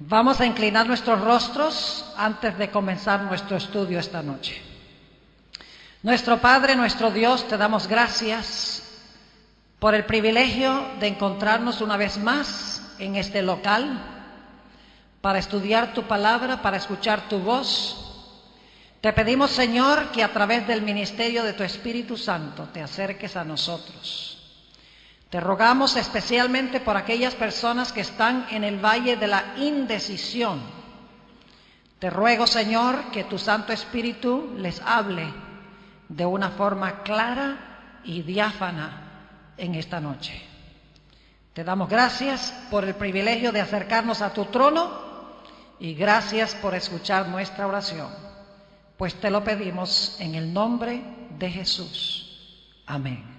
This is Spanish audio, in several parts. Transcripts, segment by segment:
Vamos a inclinar nuestros rostros antes de comenzar nuestro estudio esta noche. Nuestro Padre, nuestro Dios, te damos gracias por el privilegio de encontrarnos una vez más en este local para estudiar tu palabra, para escuchar tu voz. Te pedimos, Señor, que a través del ministerio de tu Espíritu Santo te acerques a nosotros. Te rogamos especialmente por aquellas personas que están en el valle de la indecisión. Te ruego, Señor, que tu Santo Espíritu les hable de una forma clara y diáfana en esta noche. Te damos gracias por el privilegio de acercarnos a tu trono y gracias por escuchar nuestra oración, pues te lo pedimos en el nombre de Jesús. Amén.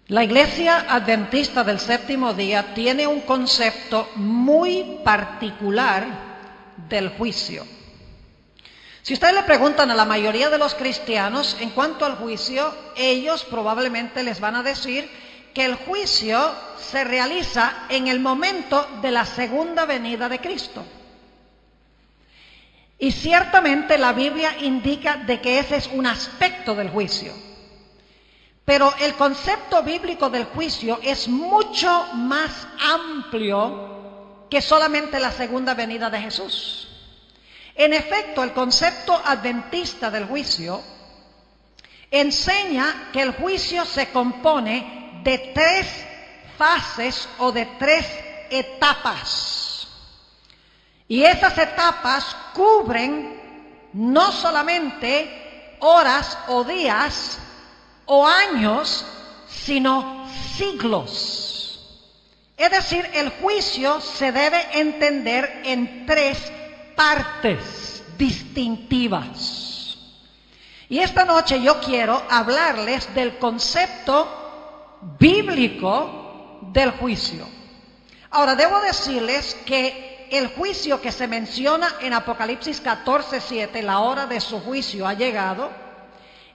La Iglesia Adventista del Séptimo Día tiene un concepto muy particular del juicio. Si ustedes le preguntan a la mayoría de los cristianos en cuanto al juicio, ellos probablemente les van a decir que el juicio se realiza en el momento de la segunda venida de Cristo. Y ciertamente la Biblia indica de que ese es un aspecto del juicio. Pero el concepto bíblico del juicio es mucho más amplio que solamente la segunda venida de Jesús. En efecto, el concepto adventista del juicio enseña que el juicio se compone de tres fases o de tres etapas. Y esas etapas cubren no solamente horas o días o años, sino siglos. Es decir, el juicio se debe entender en tres partes distintivas. Y esta noche yo quiero hablarles del concepto bíblico del juicio. Ahora, debo decirles que el juicio que se menciona en Apocalipsis 14:7, la hora de su juicio ha llegado,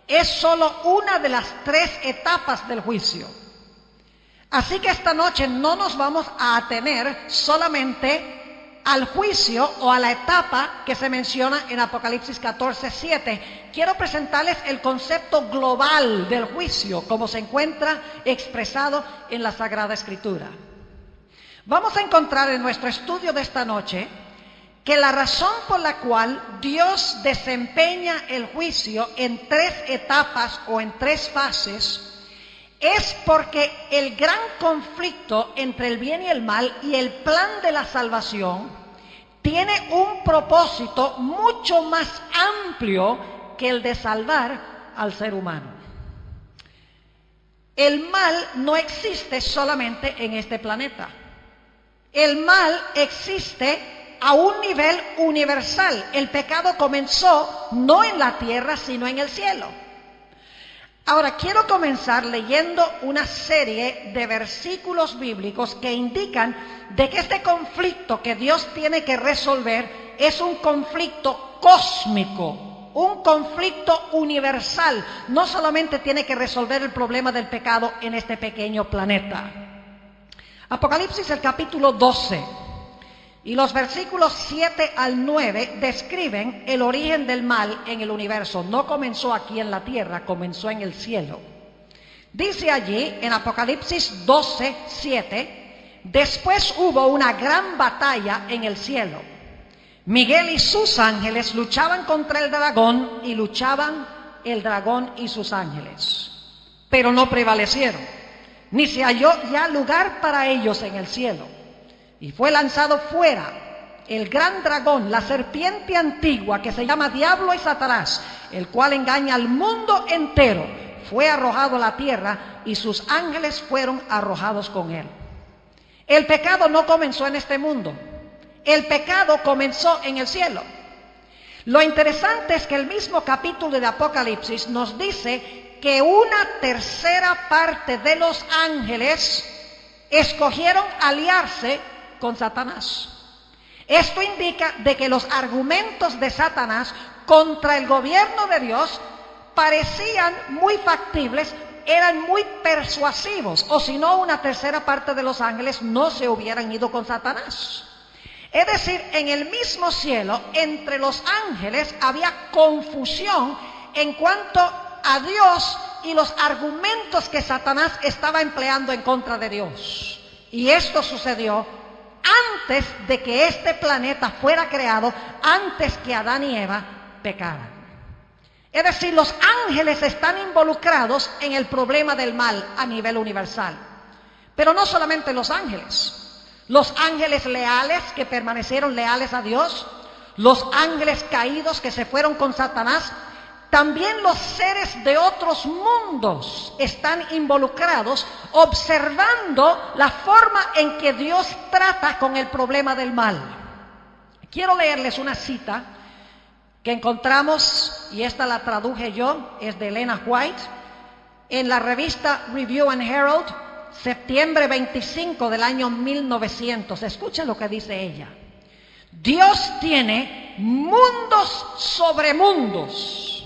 es solo una de las tres etapas del juicio. Así que esta noche no nos vamos a atener solamente al juicio o a la etapa que se menciona en Apocalipsis 14:7. Quiero presentarles el concepto global del juicio, como se encuentra expresado en la Sagrada Escritura. Vamos a encontrar en nuestro estudio de esta noche que la razón por la cual Dios desempeña el juicio en tres etapas o en tres fases es porque el gran conflicto entre el bien y el mal y el plan de la salvación tiene un propósito mucho más amplio que el de salvar al ser humano. El mal no existe solamente en este planeta. El mal existe a un nivel universal. El pecado comenzó no en la tierra, sino en el cielo. Ahora, quiero comenzar leyendo una serie de versículos bíblicos que indican de que este conflicto que Dios tiene que resolver es un conflicto cósmico, un conflicto universal. No solamente tiene que resolver el problema del pecado en este pequeño planeta. Apocalipsis, el capítulo 12. Y los versículos 7 al 9 describen el origen del mal en el universo. No comenzó aquí en la tierra, comenzó en el cielo. Dice allí en Apocalipsis 12:7, después hubo una gran batalla en el cielo. Miguel y sus ángeles luchaban contra el dragón y luchaban el dragón y sus ángeles. Pero no prevalecieron, ni se halló ya lugar para ellos en el cielo. Y fue lanzado fuera el gran dragón, la serpiente antigua que se llama Diablo y Satanás, el cual engaña al mundo entero. Fue arrojado a la tierra y sus ángeles fueron arrojados con él. El pecado no comenzó en este mundo. El pecado comenzó en el cielo. Lo interesante es que el mismo capítulo de Apocalipsis nos dice que una tercera parte de los ángeles escogieron aliarse con Satanás. Esto indica de que los argumentos de Satanás contra el gobierno de Dios parecían muy factibles eran muy persuasivos, o si no, una tercera parte de los ángeles no se hubieran ido con Satanás. Es decir, en el mismo cielo, entre los ángeles había confusión en cuanto a Dios y los argumentos que Satanás estaba empleando en contra de Dios. Y esto sucedió antes de que este planeta fuera creado, antes que Adán y Eva pecaran. Es decir, los ángeles están involucrados en el problema del mal a nivel universal. Pero no solamente los ángeles leales que permanecieron leales a Dios, los ángeles caídos que se fueron con Satanás, también los seres de otros mundos están involucrados, observando la forma en que Dios trata con el problema del mal. Quiero leerles una cita que encontramos, y esta la traduje yo, es de Elena White, en la revista Review and Herald, septiembre 25 del año 1900. Escuchen lo que dice ella. Dios tiene mundos sobre mundos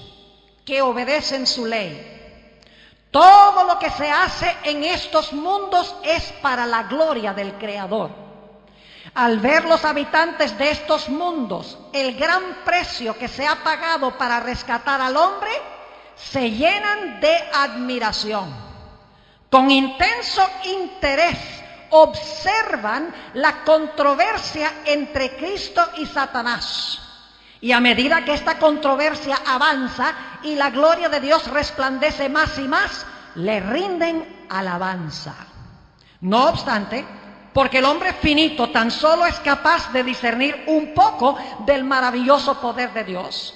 que obedecen su ley. Todo lo que se hace en estos mundos es para la gloria del Creador. Al ver los habitantes de estos mundos el gran precio que se ha pagado para rescatar al hombre, se llenan de admiración. Con intenso interés observan la controversia entre Cristo y Satanás. Y a medida que esta controversia avanza y la gloria de Dios resplandece más y más, le rinden alabanza. No obstante, porque el hombre finito tan solo es capaz de discernir un poco del maravilloso poder de Dios,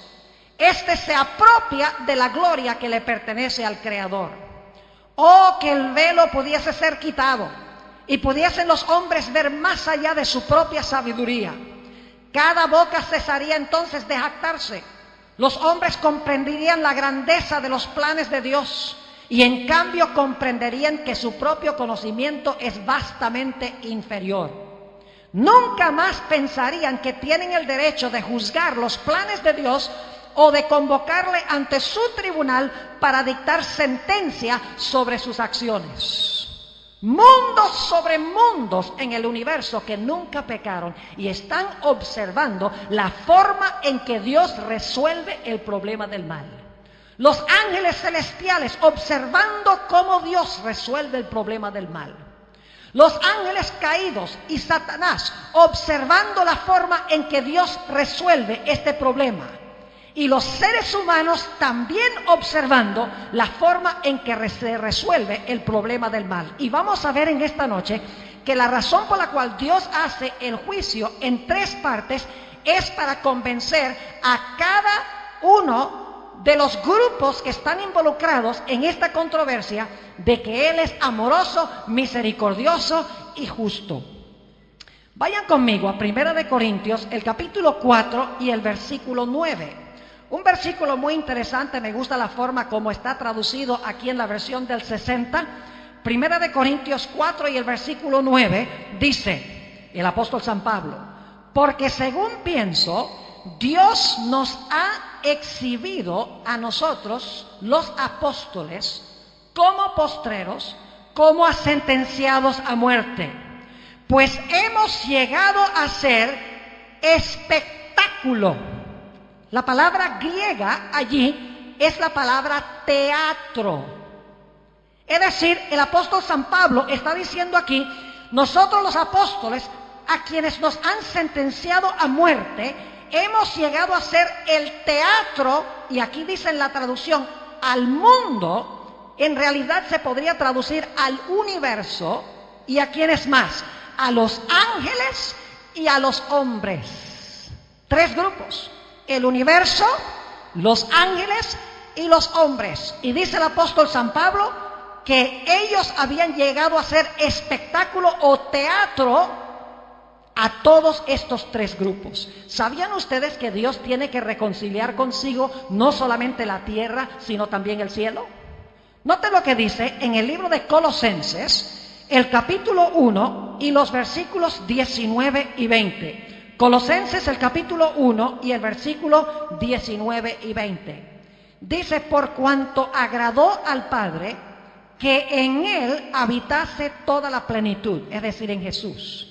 este se apropia de la gloria que le pertenece al Creador. Oh, que el velo pudiese ser quitado y pudiesen los hombres ver más allá de su propia sabiduría. Cada boca cesaría entonces de jactarse. Los hombres comprenderían la grandeza de los planes de Dios, y en cambio comprenderían que su propio conocimiento es vastamente inferior. Nunca más pensarían que tienen el derecho de juzgar los planes de Dios o de convocarle ante su tribunal para dictar sentencia sobre sus acciones. Mundos sobre mundos en el universo que nunca pecaron y están observando la forma en que Dios resuelve el problema del mal. Los ángeles celestiales observando cómo Dios resuelve el problema del mal. Los ángeles caídos y Satanás observando la forma en que Dios resuelve este problema. Y los seres humanos también observando la forma en que se resuelve el problema del mal. Y vamos a ver en esta noche que la razón por la cual Dios hace el juicio en 3 partes es para convencer a cada uno de los grupos que están involucrados en esta controversia de que Él es amoroso, misericordioso y justo. Vayan conmigo a 1 Corintios, el capítulo 4 y el versículo 9. Un versículo muy interesante, me gusta la forma como está traducido aquí en la versión del 60. 1 Corintios 4 y el versículo 9 dice el apóstol San Pablo: porque según pienso, Dios nos ha exhibido a nosotros, los apóstoles, como postreros, como a sentenciados a muerte, pues hemos llegado a ser espectáculo. La palabra griega allí es la palabra teatro. Es decir, el apóstol San Pablo está diciendo aquí, nosotros los apóstoles, a quienes nos han sentenciado a muerte, hemos llegado a ser el teatro, y aquí dice en la traducción, al mundo, en realidad se podría traducir al universo, y a quiénes más, a los ángeles y a los hombres. 3 grupos, el universo, los ángeles y los hombres. Y dice el apóstol San Pablo que ellos habían llegado a ser espectáculo o teatro a todos estos 3 grupos. ¿Sabían ustedes que Dios tiene que reconciliar consigo no solamente la tierra, sino también el cielo? Noten lo que dice en el libro de Colosenses, el capítulo 1 y los versículos 19 y 20. Colosenses, el capítulo 1 y el versículo 19 y 20. Dice: por cuanto agradó al Padre que en Él habitase toda la plenitud, es decir, en Jesús.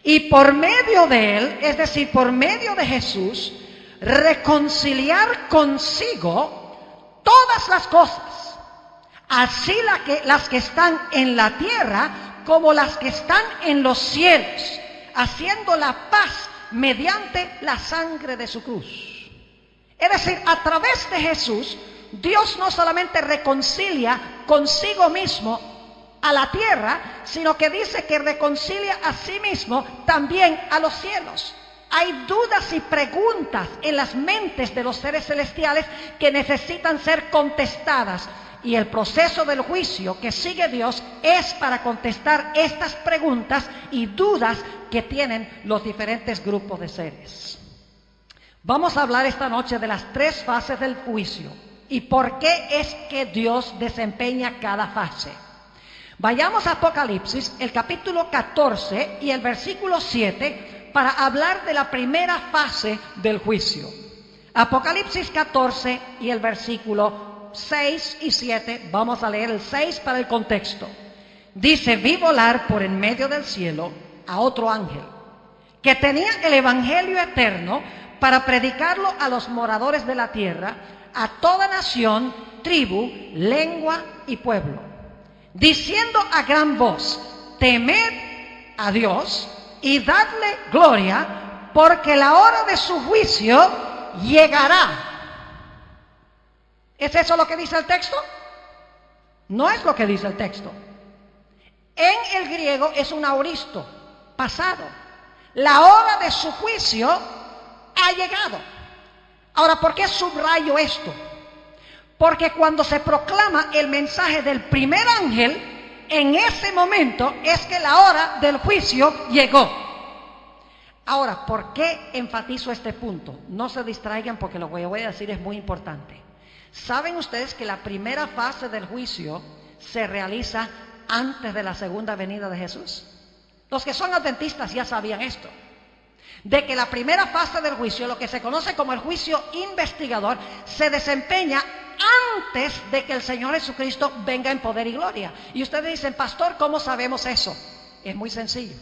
Y por medio de Él, es decir, por medio de Jesús, reconciliar consigo todas las cosas, así las que están en la tierra como las que están en los cielos, haciendo la paz mediante la sangre de su cruz. Es decir, a través de Jesús, Dios no solamente reconcilia consigo mismo a la tierra, sino que dice que reconcilia a sí mismo también a los cielos. Hay dudas y preguntas en las mentes de los seres celestiales que necesitan ser contestadas, y el proceso del juicio que sigue Dios es para contestar estas preguntas y dudas que tienen los diferentes grupos de seres. Vamos a hablar esta noche de las 3 fases del juicio y por qué es que Dios desempeña cada fase. Vayamos a Apocalipsis, el capítulo 14 y el versículo 7, para hablar de la primera fase del juicio. Apocalipsis 14 y el versículo 6 y 7, vamos a leer el 6 para el contexto. Dice: vi volar por en medio del cielo a otro ángel, que tenía el evangelio eterno para predicarlo a los moradores de la tierra, a toda nación, tribu, lengua y pueblo, diciendo a gran voz: temed a Dios y dadle gloria, porque la hora de su juicio llegará. ¿Es eso lo que dice el texto? No es lo que dice el texto. En el griego es un aoristo, pasado. La hora de su juicio ha llegado. Ahora, ¿por qué subrayo esto? Porque cuando se proclama el mensaje del primer ángel, en ese momento es que la hora del juicio llegó. Ahora, ¿por qué enfatizo este punto? No se distraigan, porque lo que voy a decir es muy importante. ¿Saben ustedes que la primera fase del juicio se realiza antes de la segunda venida de Jesús? Los que son adventistas ya sabían esto, de que la primera fase del juicio, lo que se conoce como el juicio investigador, se desempeña antes de que el Señor Jesucristo venga en poder y gloria. Y ustedes dicen: pastor, ¿cómo sabemos eso? Es muy sencillo.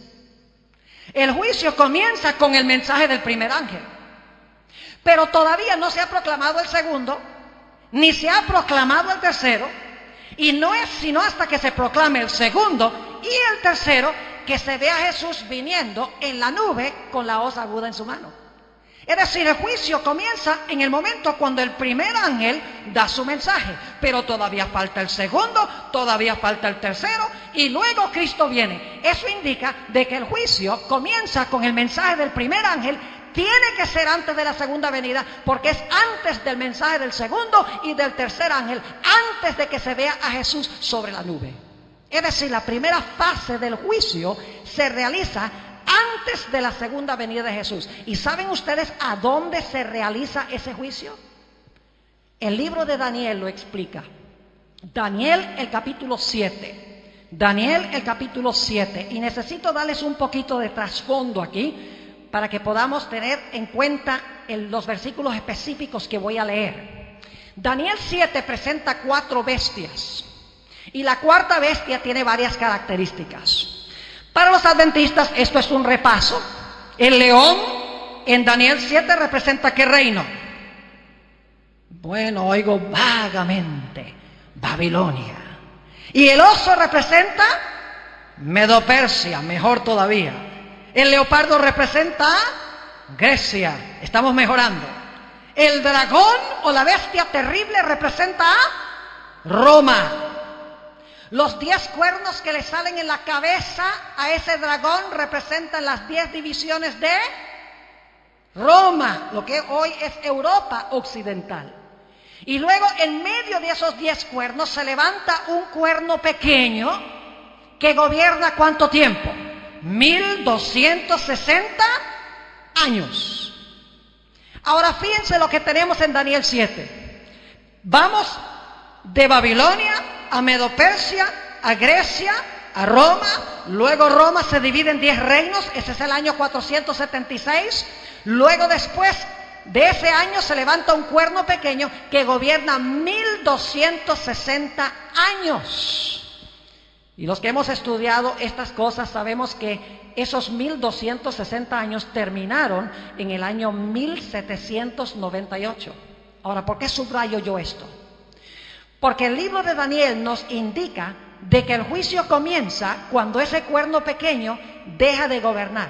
El juicio comienza con el mensaje del primer ángel, pero todavía no se ha proclamado el segundo, ni se ha proclamado el tercero, y no es sino hasta que se proclame el segundo y el tercero que se ve a Jesús viniendo en la nube con la hoz aguda en su mano. Es decir, el juicio comienza en el momento cuando el primer ángel da su mensaje, pero todavía falta el segundo, todavía falta el tercero, y luego Cristo viene. Eso indica de que el juicio comienza con el mensaje del primer ángel. Tiene que ser antes de la segunda venida, porque es antes del mensaje del segundo y del tercer ángel, antes de que se vea a Jesús sobre la nube. Es decir, la primera fase del juicio se realiza antes de la segunda venida de Jesús. ¿Y saben ustedes a dónde se realiza ese juicio? El libro de Daniel lo explica. Daniel, el capítulo 7. Daniel, el capítulo 7. Y necesito darles un poquito de trasfondo aquí, para que podamos tener en cuenta los versículos específicos que voy a leer. Daniel 7 presenta 4 bestias, y la cuarta bestia tiene varias características. Para los adventistas esto es un repaso. El león en Daniel 7 representa ¿qué reino? Bueno, oigo vagamente, Babilonia. Y el oso representa Medo-Persia, mejor todavía. El leopardo representa Grecia, estamos mejorando. El dragón o la bestia terrible representa Roma. Los 10 cuernos que le salen en la cabeza a ese dragón representan las 10 divisiones de Roma, lo que hoy es Europa occidental. Y luego en medio de esos 10 cuernos se levanta un cuerno pequeño que gobierna ¿cuánto tiempo? 1260 años. Ahora fíjense lo que tenemos en Daniel 7. Vamos de Babilonia a Medo-Persia, a Grecia, a Roma. Luego Roma se divide en 10 reinos. Ese es el año 476. Luego después de ese año se levanta un cuerno pequeño que gobierna 1260 años. Y los que hemos estudiado estas cosas sabemos que esos 1260 años terminaron en el año 1798. Ahora, ¿por qué subrayo yo esto? Porque el libro de Daniel nos indica de que el juicio comienza cuando ese cuerno pequeño deja de gobernar.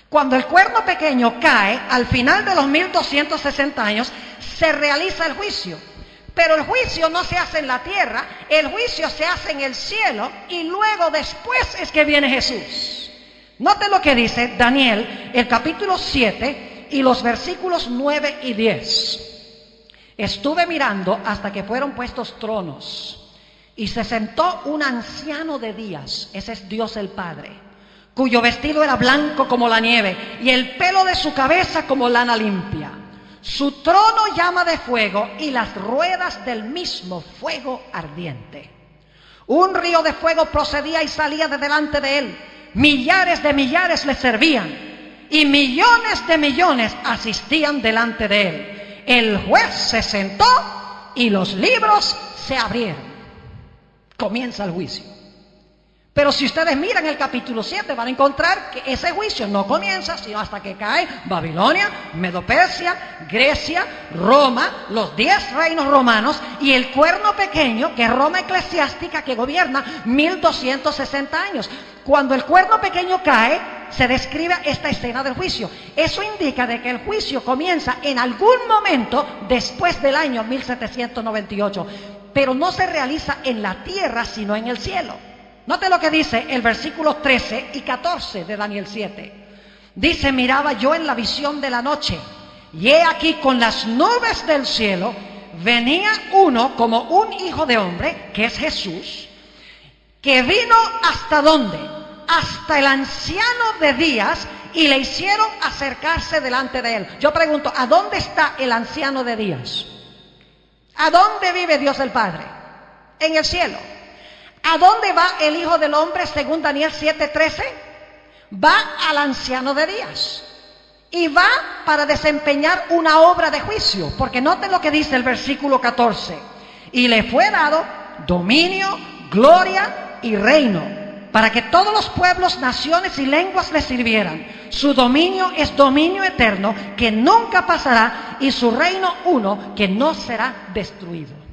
Cuando el cuerno pequeño cae, al final de los 1260 años, se realiza el juicio. Pero el juicio no se hace en la tierra, el juicio se hace en el cielo y luego después es que viene Jesús. Note lo que dice Daniel, el capítulo 7 y los versículos 9 y 10. Estuve mirando hasta que fueron puestos tronos y se sentó un anciano de días, ese es Dios el Padre, cuyo vestido era blanco como la nieve y el pelo de su cabeza como lana limpia. Su trono llama de fuego y las ruedas del mismo fuego ardiente. Un río de fuego procedía y salía de delante de él. Millares de millares le servían y millones de millones asistían delante de él. El juez se sentó y los libros se abrieron. Comienza el juicio. Pero si ustedes miran el capítulo 7 van a encontrar que ese juicio no comienza sino hasta que cae Babilonia, Medo-Persia, Grecia, Roma, los 10 reinos romanos y el cuerno pequeño que es Roma eclesiástica que gobierna 1260 años. Cuando el cuerno pequeño cae, se describe esta escena del juicio. Eso indica de que el juicio comienza en algún momento después del año 1798, pero no se realiza en la tierra sino en el cielo. Note lo que dice el versículo 13 y 14 de Daniel 7. Dice, miraba yo en la visión de la noche, y he aquí con las nubes del cielo venía uno como un hijo de hombre, que es Jesús, que vino ¿hasta dónde? Hasta el anciano de días, y le hicieron acercarse delante de él. Yo pregunto, ¿a dónde está el anciano de días? ¿A dónde vive Dios el Padre? En el cielo. ¿A dónde va el Hijo del Hombre según Daniel 7:13? Va al anciano de días y va para desempeñar una obra de juicio, porque noten lo que dice el versículo 14: y le fue dado dominio, gloria y reino, para que todos los pueblos, naciones y lenguas le sirvieran. Su dominio es dominio eterno que nunca pasará y su reino uno que no será destruido.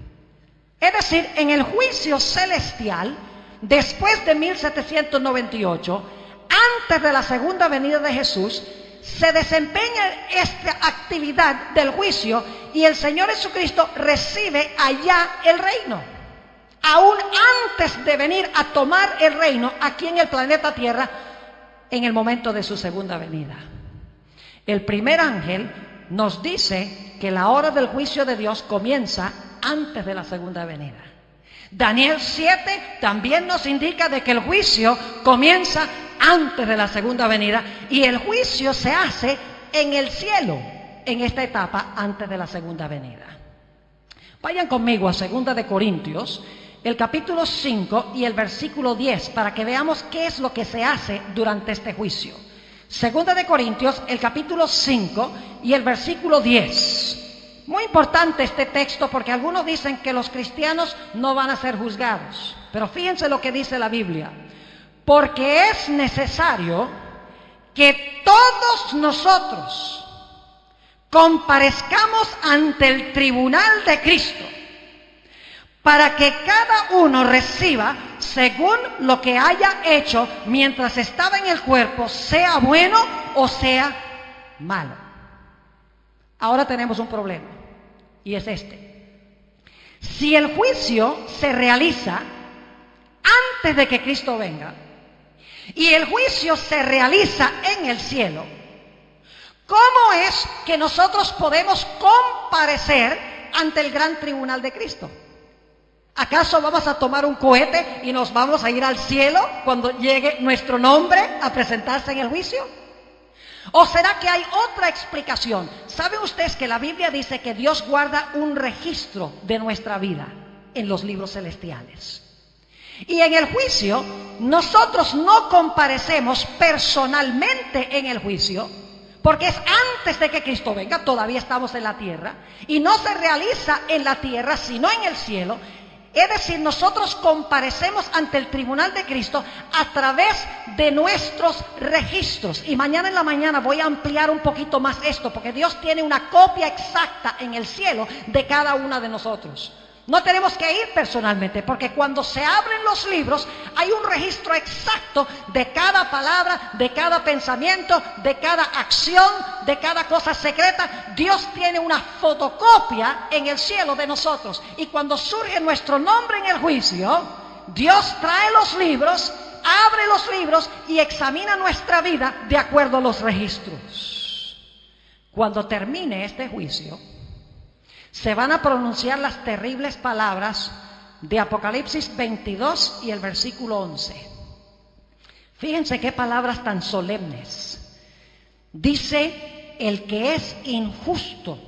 Es decir, en el juicio celestial, después de 1798, antes de la segunda venida de Jesús, se desempeña esta actividad del juicio y el Señor Jesucristo recibe allá el reino. Aún antes de venir a tomar el reino aquí en el planeta Tierra, en el momento de su segunda venida. El primer ángel nos dice que la hora del juicio de Dios comienza antes de la segunda venida. Daniel 7 también nos indica de que el juicio comienza antes de la segunda venida y el juicio se hace en el cielo en esta etapa antes de la segunda venida. Vayan conmigo a 2 de Corintios, el capítulo 5 y el versículo 10 para que veamos qué es lo que se hace durante este juicio. 2 de Corintios, el capítulo 5 y el versículo 10. Muy importante este texto porque algunos dicen que los cristianos no van a ser juzgados. Pero fíjense lo que dice la Biblia. Porque es necesario que todos nosotros comparezcamos ante el tribunal de Cristo para que cada uno reciba según lo que haya hecho mientras estaba en el cuerpo, sea bueno o sea malo. Ahora tenemos un problema, y es este. Si el juicio se realiza antes de que Cristo venga, y el juicio se realiza en el cielo, ¿cómo es que nosotros podemos comparecer ante el gran tribunal de Cristo? ¿Acaso vamos a tomar un cohete y nos vamos a ir al cielo cuando llegue nuestro nombre a presentarse en el juicio? ¿O será que hay otra explicación? ¿Saben ustedes que la Biblia dice que Dios guarda un registro de nuestra vida en los libros celestiales? Y en el juicio, nosotros no comparecemos personalmente en el juicio, porque es antes de que Cristo venga, todavía estamos en la tierra, y no se realiza en la tierra, sino en el cielo. Es decir, nosotros comparecemos ante el tribunal de Cristo a través de nuestros registros. Y mañana en la mañana voy a ampliar un poquito más esto, porque Dios tiene una copia exacta en el cielo de cada una de nosotros. No tenemos que ir personalmente, porque cuando se abren los libros hay un registro exacto de cada palabra, de cada pensamiento, de cada acción, de cada cosa secreta. Dios tiene una fotocopia en el cielo de nosotros. Y cuando surge nuestro nombre en el juicio, Dios trae los libros, abre los libros y examina nuestra vida de acuerdo a los registros. Cuando termine este juicio, se van a pronunciar las terribles palabras de Apocalipsis 22 y el versículo 11. Fíjense qué palabras tan solemnes. Dice, el que es injusto,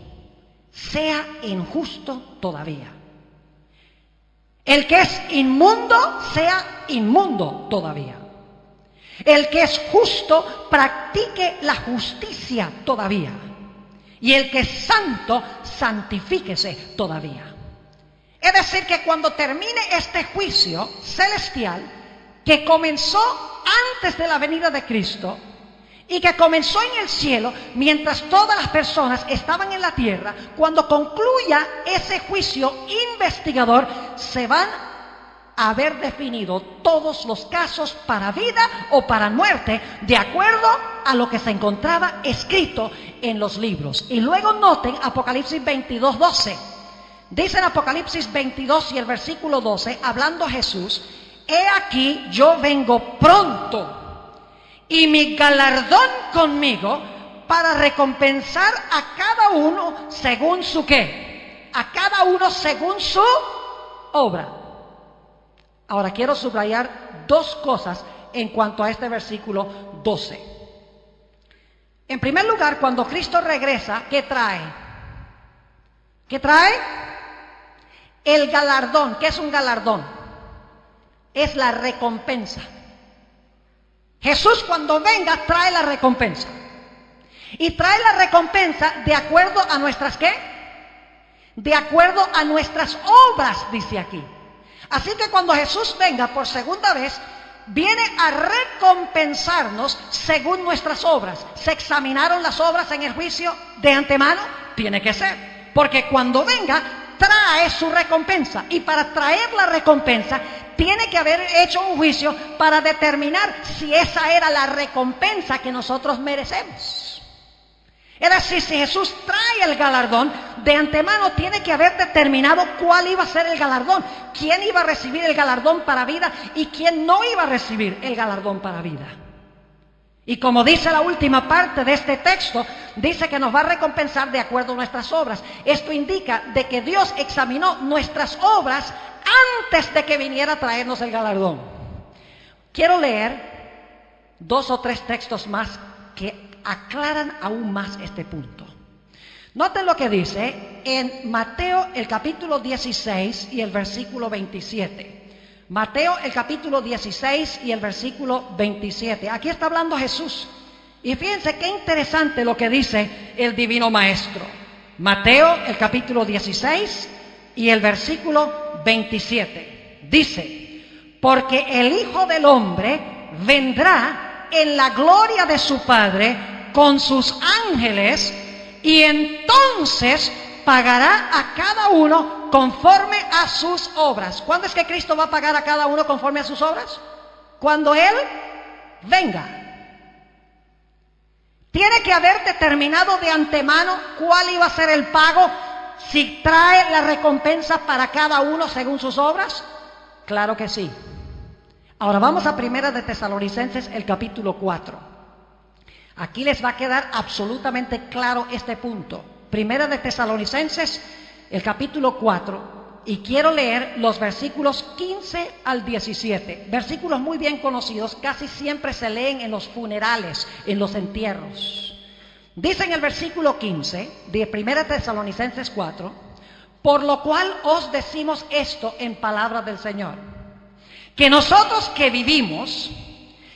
sea injusto todavía. El que es inmundo, sea inmundo todavía. El que es justo, practique la justicia todavía. Y el que es santo, santifíquese todavía. Es decir, que cuando termine este juicio celestial, que comenzó antes de la venida de Cristo, y que comenzó en el cielo, mientras todas las personas estaban en la tierra, cuando concluya ese juicio investigador, se van a haber definido todos los casos para vida o para muerte, de acuerdo a lo que se encontraba escrito en los libros. Y luego noten Apocalipsis 22, 12. Dice en Apocalipsis 22 y el versículo 12, hablando Jesús, he aquí yo vengo pronto, y mi galardón conmigo para recompensar a cada uno según su ¿qué? A cada uno según su obra. Ahora quiero subrayar dos cosas en cuanto a este versículo 12. En primer lugar, cuando Cristo regresa, ¿qué trae? ¿Qué trae? El galardón. ¿Qué es un galardón? Es la recompensa. Jesús cuando venga trae la recompensa. Y trae la recompensa de acuerdo a nuestras ¿qué? De acuerdo a nuestras obras, dice aquí. Así que cuando Jesús venga por segunda vez, viene a recompensarnos según nuestras obras. ¿Se examinaron las obras en el juicio de antemano? Tiene que ser, porque cuando venga trae su recompensa, y para traer la recompensa tiene que haber hecho un juicio para determinar si esa era la recompensa que nosotros merecemos. Es decir, si Jesús trae el galardón, de antemano tiene que haber determinado cuál iba a ser el galardón, quién iba a recibir el galardón para vida y quién no iba a recibir el galardón para vida. Y como dice la última parte de este texto, dice que nos va a recompensar de acuerdo a nuestras obras. Esto indica de que Dios examinó nuestras obras antes de que viniera a traernos el galardón. Quiero leer 2 o 3 textos más que aclaran aún más este punto. Noten lo que dice en Mateo el capítulo 16 y el versículo 27. Mateo el capítulo 16 y el versículo 27. Aquí está hablando Jesús. Y fíjense qué interesante lo que dice el Divino Maestro. Mateo el capítulo 16 y el versículo 27. Dice, porque el Hijo del Hombre vendrá en la gloria de su Padre con sus ángeles, y entonces pagará a cada uno conforme a sus obras. ¿Cuándo es que Cristo va a pagar a cada uno conforme a sus obras? Cuando Él venga. Tiene que haber determinado de antemano cuál iba a ser el pago, si trae la recompensa para cada uno según sus obras. Claro que sí. Ahora vamos a Primera de Tesalonicenses, el capítulo 4. Aquí les va a quedar absolutamente claro este punto. Primera de Tesalonicenses, el capítulo 4, y quiero leer los versículos 15 al 17. Versículos muy bien conocidos, casi siempre se leen en los funerales, en los entierros. Dice en el versículo 15 de Primera de Tesalonicenses 4, por lo cual os decimos esto en palabra del Señor, que nosotros que vivimos,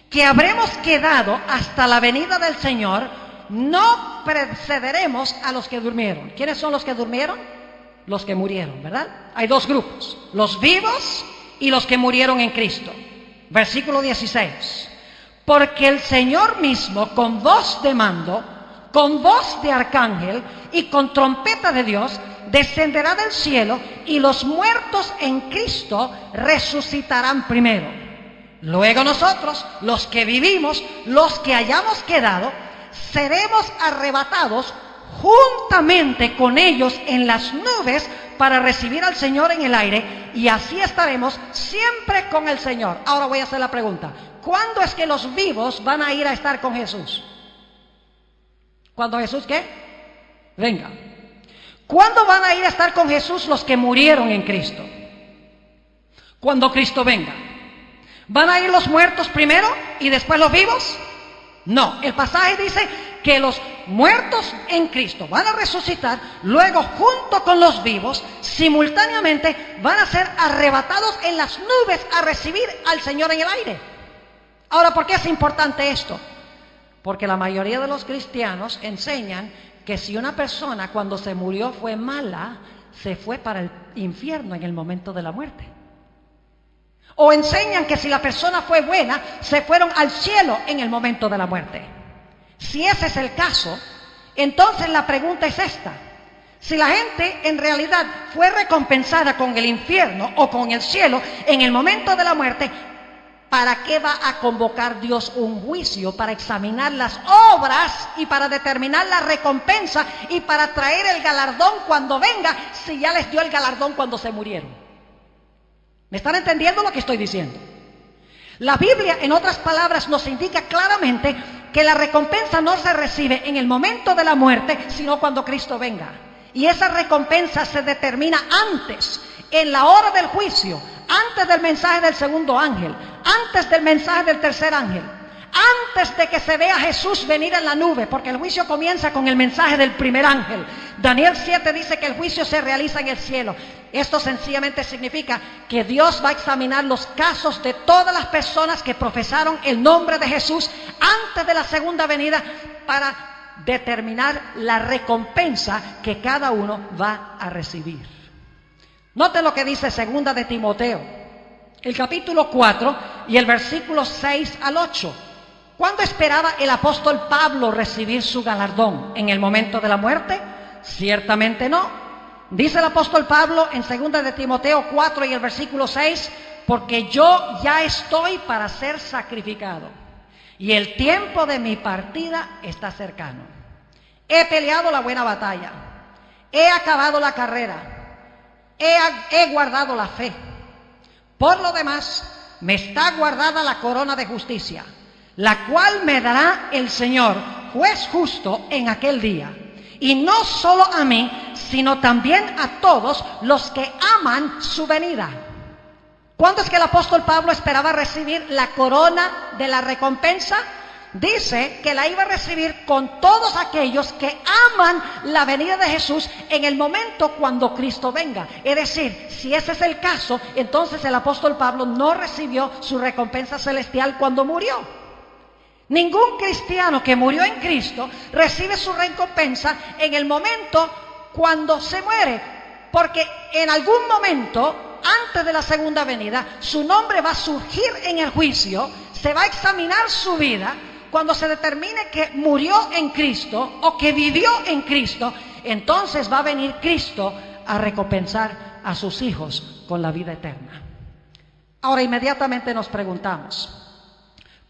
que habremos quedado hasta la venida del Señor, no precederemos a los que durmieron. ¿Quiénes son los que durmieron? Los que murieron, ¿verdad? Hay dos grupos, los vivos y los que murieron en Cristo. Versículo 16. Porque el Señor mismo, con voz de mando, con voz de arcángel y con trompeta de Dios, descenderá del cielo, y los muertos en Cristo resucitarán primero. Luego nosotros, los que vivimos, los que hayamos quedado, seremos arrebatados juntamente con ellos en las nubes para recibir al Señor en el aire, y así estaremos siempre con el Señor. Ahora voy a hacer la pregunta: ¿cuándo es que los vivos van a ir a estar con Jesús? ¿Cuándo Jesús qué? Venga. ¿Cuándo van a ir a estar con Jesús los que murieron en Cristo? Cuando Cristo venga. ¿Van a ir los muertos primero y después los vivos? No, el pasaje dice que los muertos en Cristo van a resucitar, luego junto con los vivos, simultáneamente van a ser arrebatados en las nubes a recibir al Señor en el aire. Ahora, ¿por qué es importante esto? Porque la mayoría de los cristianos enseñan que si una persona cuando se murió fue mala, se fue para el infierno en el momento de la muerte. O enseñan que si la persona fue buena, se fueron al cielo en el momento de la muerte. Si ese es el caso, entonces la pregunta es esta: si la gente en realidad fue recompensada con el infierno o con el cielo en el momento de la muerte, ¿para qué va a convocar Dios un juicio para examinar las obras y para determinar la recompensa y para traer el galardón cuando venga, si ya les dio el galardón cuando se murieron? ¿Me están entendiendo lo que estoy diciendo? La Biblia, en otras palabras, nos indica claramente que la recompensa no se recibe en el momento de la muerte, sino cuando Cristo venga. Y esa recompensa se determina antes, en la hora del juicio, antes del mensaje del segundo ángel, antes del mensaje del tercer ángel, antes de que se vea a Jesús venir en la nube, porque el juicio comienza con el mensaje del primer ángel. Daniel 7 dice que el juicio se realiza en el cielo. Esto sencillamente significa que Dios va a examinar los casos de todas las personas que profesaron el nombre de Jesús antes de la segunda venida, para determinar la recompensa que cada uno va a recibir. Note lo que dice segunda de Timoteo, el capítulo 4 y el versículo 6 al 8. ¿Cuándo esperaba el apóstol Pablo recibir su galardón? ¿En el momento de la muerte? Ciertamente no. Dice el apóstol Pablo en segunda de Timoteo 4 y el versículo 6: porque yo ya estoy para ser sacrificado, y el tiempo de mi partida está cercano. He peleado la buena batalla, he acabado la carrera, he guardado la fe. Por lo demás, me está guardada la corona de justicia, la cual me dará el Señor, juez justo, en aquel día. Y no solo a mí, sino también a todos los que aman su venida. ¿Cuándo es que el apóstol Pablo esperaba recibir la corona de la recompensa? Dice que la iba a recibir con todos aquellos que aman la venida de Jesús en el momento cuando Cristo venga. Es decir, si ese es el caso, entonces el apóstol Pablo no recibió su recompensa celestial cuando murió. Ningún cristiano que murió en Cristo recibe su recompensa en el momento cuando se muere, porque en algún momento antes de la segunda venida su nombre va a surgir en el juicio, se va a examinar su vida. Cuando se determine que murió en Cristo o que vivió en Cristo, entonces va a venir Cristo a recompensar a sus hijos con la vida eterna. Ahora inmediatamente nos preguntamos,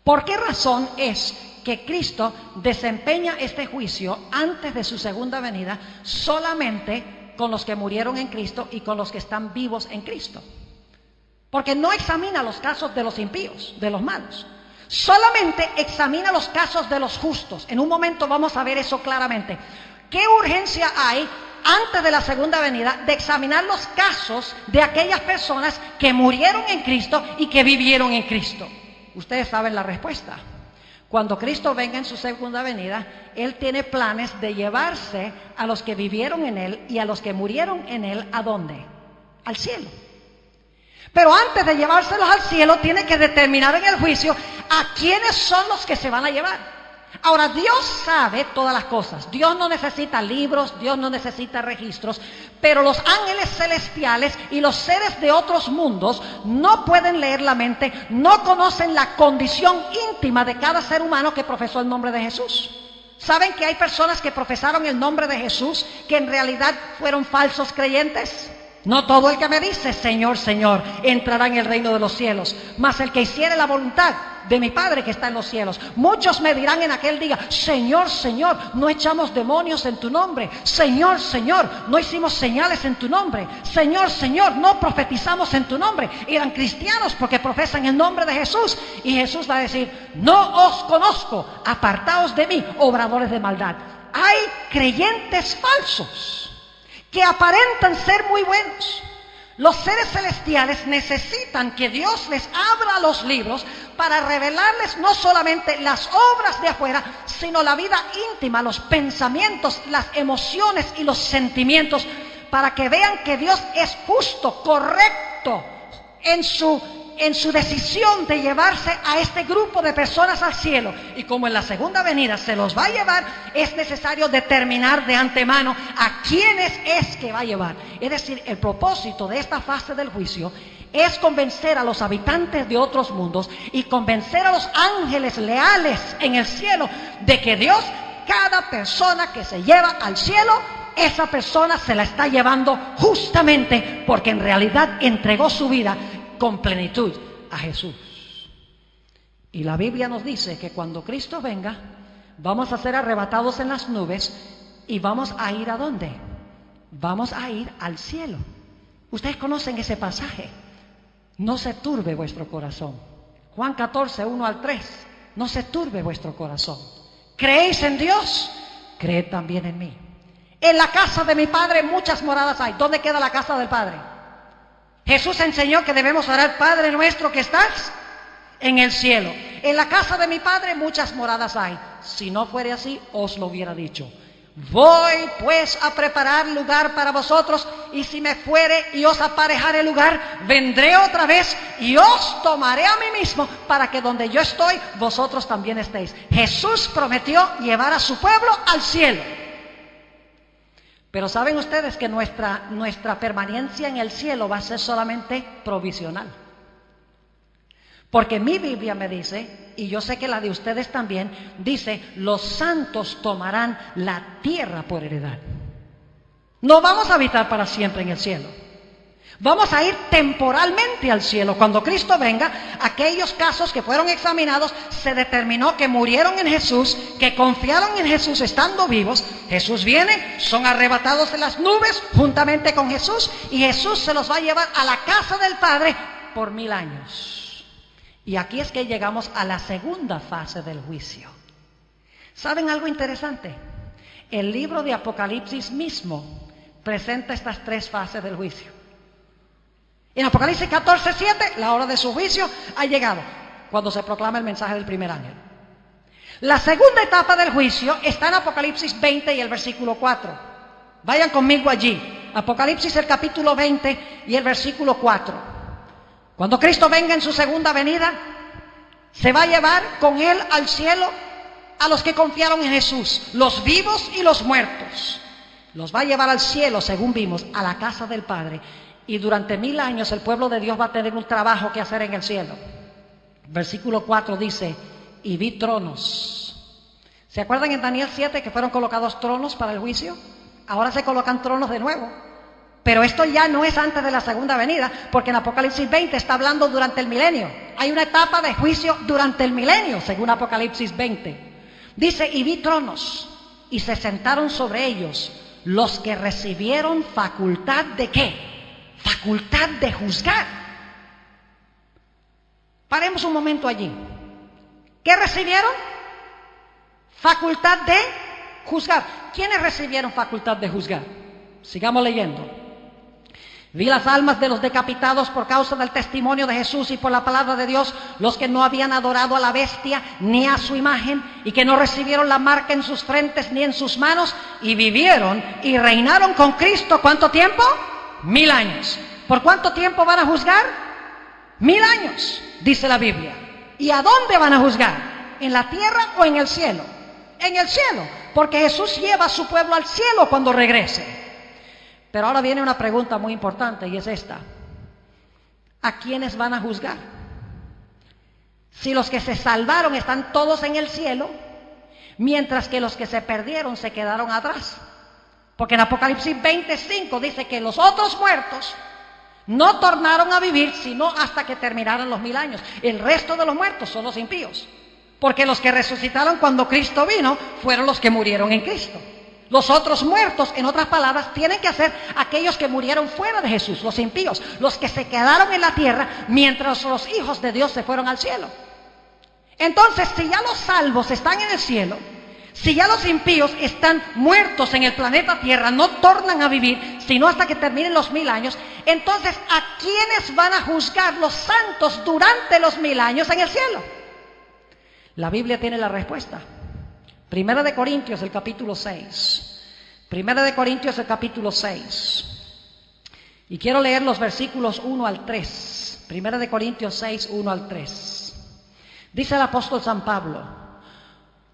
¿por qué razón es que Cristo desempeña este juicio antes de su segunda venida solamente con los que murieron en Cristo y con los que están vivos en Cristo? Porque no examina los casos de los impíos, de los malos. Solamente examina los casos de los justos. En un momento vamos a ver eso claramente. ¿Qué urgencia hay antes de la segunda venida de examinar los casos de aquellas personas que murieron en Cristo y que vivieron en Cristo? Ustedes saben la respuesta. Cuando Cristo venga en su segunda venida, Él tiene planes de llevarse a los que vivieron en Él y a los que murieron en Él, ¿a dónde? Al cielo. Pero antes de llevárselos al cielo, tiene que determinar en el juicio a quiénes son los que se van a llevar. Ahora, Dios sabe todas las cosas. Dios no necesita libros, Dios no necesita registros, pero los ángeles celestiales y los seres de otros mundos no pueden leer la mente, no conocen la condición íntima de cada ser humano que profesó el nombre de Jesús. ¿Saben que hay personas que profesaron el nombre de Jesús que en realidad fueron falsos creyentes? No todo el que me dice Señor, Señor, entrará en el reino de los cielos, mas el que hiciere la voluntad de mi Padre que está en los cielos. Muchos me dirán en aquel día, Señor, Señor, no echamos demonios en tu nombre. Señor, Señor, no hicimos señales en tu nombre. Señor, Señor, no profetizamos en tu nombre. Eran cristianos porque profesan el nombre de Jesús. Y Jesús va a decir, no os conozco, apartaos de mí, obradores de maldad. Hay creyentes falsos que aparentan ser muy buenos. Los seres celestiales necesitan que Dios les abra los libros para revelarles no solamente las obras de afuera, sino la vida íntima, los pensamientos, las emociones y los sentimientos, para que vean que Dios es justo, correcto en su decisión de llevarse a este grupo de personas al cielo. Y como en la segunda venida se los va a llevar, es necesario determinar de antemano a quiénes es que va a llevar. Es decir, el propósito de esta fase del juicio es convencer a los habitantes de otros mundos y convencer a los ángeles leales en el cielo de que Dios, cada persona que se lleva al cielo, esa persona se la está llevando justamente porque en realidad entregó su vida con plenitud a Jesús. Y la Biblia nos dice que cuando Cristo venga, vamos a ser arrebatados en las nubes y vamos a ir ¿a dónde? Vamos a ir al cielo. Ustedes conocen ese pasaje. No se turbe vuestro corazón. Juan 14, 1 al 3. No se turbe vuestro corazón. ¿Creéis en Dios? Creed también en mí. En la casa de mi Padre muchas moradas hay. ¿Dónde queda la casa del Padre? Jesús enseñó que debemos orar, Padre nuestro que estás en el cielo. En la casa de mi Padre muchas moradas hay. Si no fuere así, os lo hubiera dicho. Voy pues a preparar lugar para vosotros, y si me fuere y os aparejare lugar, vendré otra vez y os tomaré a mí mismo, para que donde yo estoy, vosotros también estéis. Jesús prometió llevar a su pueblo al cielo. Pero saben ustedes que nuestra permanencia en el cielo va a ser solamente provisional. Porque mi Biblia me dice, y yo sé que la de ustedes también, dice, los santos tomarán la tierra por heredad. No vamos a habitar para siempre en el cielo. Vamos a ir temporalmente al cielo. Cuando Cristo venga, aquellos casos que fueron examinados, se determinó que murieron en Jesús, que confiaron en Jesús estando vivos. Jesús viene, son arrebatados en las nubes juntamente con Jesús, y Jesús se los va a llevar a la casa del Padre por 1000 años. Y aquí es que llegamos a la segunda fase del juicio. ¿Saben algo interesante? El libro de Apocalipsis mismo presenta estas 3 fases del juicio. En Apocalipsis 14:7, la hora de su juicio ha llegado, cuando se proclama el mensaje del primer ángel. La segunda etapa del juicio está en Apocalipsis 20 y el versículo 4. Vayan conmigo allí. Apocalipsis el capítulo 20 y el versículo 4. Cuando Cristo venga en su segunda venida, se va a llevar con Él al cielo a los que confiaron en Jesús, los vivos y los muertos. Los va a llevar al cielo, según vimos, a la casa del Padre. Y durante 1000 años el pueblo de Dios va a tener un trabajo que hacer en el cielo. Versículo 4 dice, y vi tronos. ¿Se acuerdan en Daniel 7 que fueron colocados tronos para el juicio? Ahora se colocan tronos de nuevo. Pero esto ya no es antes de la segunda venida, porque en Apocalipsis 20 está hablando durante el milenio. Hay una etapa de juicio durante el milenio, según Apocalipsis 20. Dice, y vi tronos, y se sentaron sobre ellos los que recibieron facultad de ¿qué? Facultad de juzgar. Paremos un momento allí. ¿Qué recibieron? Facultad de juzgar. ¿Quiénes recibieron facultad de juzgar? Sigamos leyendo. Vi las almas de los decapitados por causa del testimonio de Jesús y por la palabra de Dios, los que no habían adorado a la bestia ni a su imagen, y que no recibieron la marca en sus frentes ni en sus manos, y vivieron y reinaron con Cristo. ¿Cuánto tiempo? 1000 años. ¿Por cuánto tiempo van a juzgar? 1000 años, dice la Biblia. ¿Y a dónde van a juzgar? ¿En la tierra o en el cielo? en el cielo, porque Jesús lleva a su pueblo al cielo cuando regrese. Pero ahora viene una pregunta muy importante y es esta: ¿a quiénes van a juzgar? Si los que se salvaron están todos en el cielo, mientras que los que se perdieron se quedaron atrás. Porque en Apocalipsis 25 dice que los otros muertos no tornaron a vivir sino hasta que terminaran los 1000 años. El resto de los muertos son los impíos, porque los que resucitaron cuando Cristo vino fueron los que murieron en Cristo. Los otros muertos, en otras palabras, tienen que ser aquellos que murieron fuera de Jesús, los impíos, los que se quedaron en la tierra mientras los hijos de Dios se fueron al cielo. Entonces, si ya los salvos están en el cielo, si ya los impíos están muertos en el planeta Tierra, no tornan a vivir sino hasta que terminen los 1000 años, entonces, ¿a quiénes van a juzgar los santos durante los 1000 años en el cielo? La Biblia tiene la respuesta. Primera de Corintios, el capítulo 6. Primera de Corintios, el capítulo 6. Y quiero leer los versículos 1 al 3. Primera de Corintios 6, 1 al 3. Dice el apóstol San Pablo: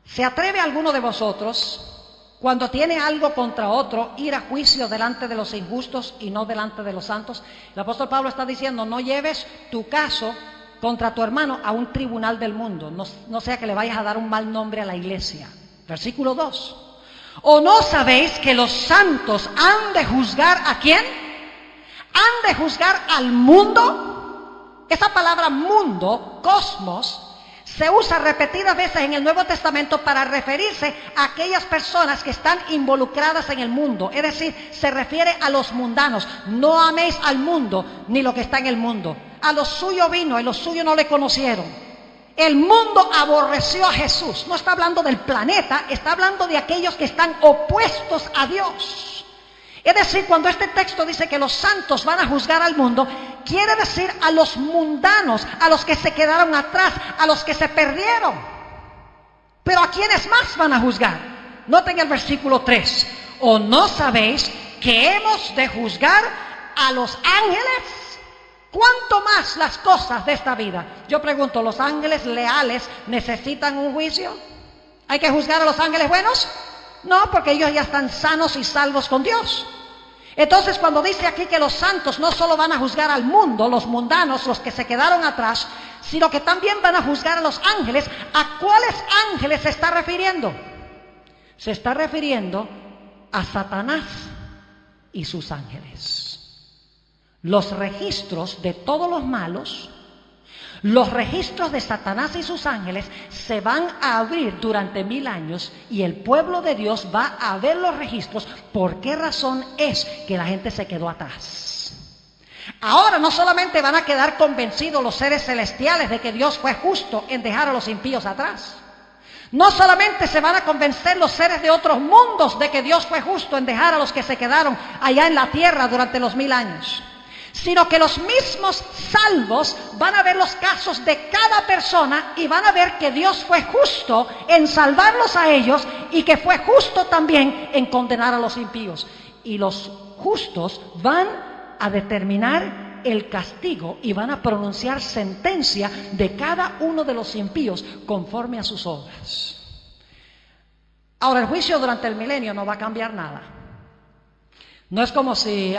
¿se atreve alguno de vosotros, cuando tiene algo contra otro, ir a juicio delante de los injustos y no delante de los santos? El apóstol Pablo está diciendo: no lleves tu caso contra tu hermano a un tribunal del mundo, no sea que le vayas a dar un mal nombre a la iglesia. Versículo 2. ¿O no sabéis que los santos han de juzgar a quién? ¿Han de juzgar al mundo? Esa palabra mundo, cosmos, se usa repetidas veces en el Nuevo Testamento para referirse a aquellas personas que están involucradas en el mundo. Es decir, se refiere a los mundanos. No améis al mundo ni lo que está en el mundo. A lo suyo vino y los suyos no le conocieron. El mundo aborreció a Jesús. No está hablando del planeta, está hablando de aquellos que están opuestos a Dios. Es decir, cuando este texto dice que los santos van a juzgar al mundo, quiere decir a los mundanos, a los que se quedaron atrás, a los que se perdieron. Pero ¿a quiénes más van a juzgar? Noten el versículo 3. ¿O no sabéis que hemos de juzgar a los ángeles? ¿Cuánto más las cosas de esta vida? Yo pregunto, ¿los ángeles leales necesitan un juicio? ¿Hay que juzgar a los ángeles buenos? No, porque ellos ya están sanos y salvos con Dios. Entonces, cuando dice aquí que los santos no solo van a juzgar al mundo, los mundanos, los que se quedaron atrás, sino que también van a juzgar a los ángeles, ¿a cuáles ángeles se está refiriendo? Se está refiriendo a Satanás y sus ángeles. Los registros de todos los malos, los registros de Satanás y sus ángeles se van a abrir durante 1000 años y el pueblo de Dios va a ver los registros. ¿Por qué razón es que la gente se quedó atrás? Ahora no solamente van a quedar convencidos los seres celestiales de que Dios fue justo en dejar a los impíos atrás. No solamente se van a convencer los seres de otros mundos de que Dios fue justo en dejar a los que se quedaron allá en la tierra durante los 1000 años. Sino que los mismos salvos van a ver los casos de cada persona y van a ver que Dios fue justo en salvarlos a ellos y que fue justo también en condenar a los impíos. Y los justos van a determinar el castigo y van a pronunciar sentencia de cada uno de los impíos conforme a sus obras. Ahora, el juicio durante el milenio no va a cambiar nada. No es como si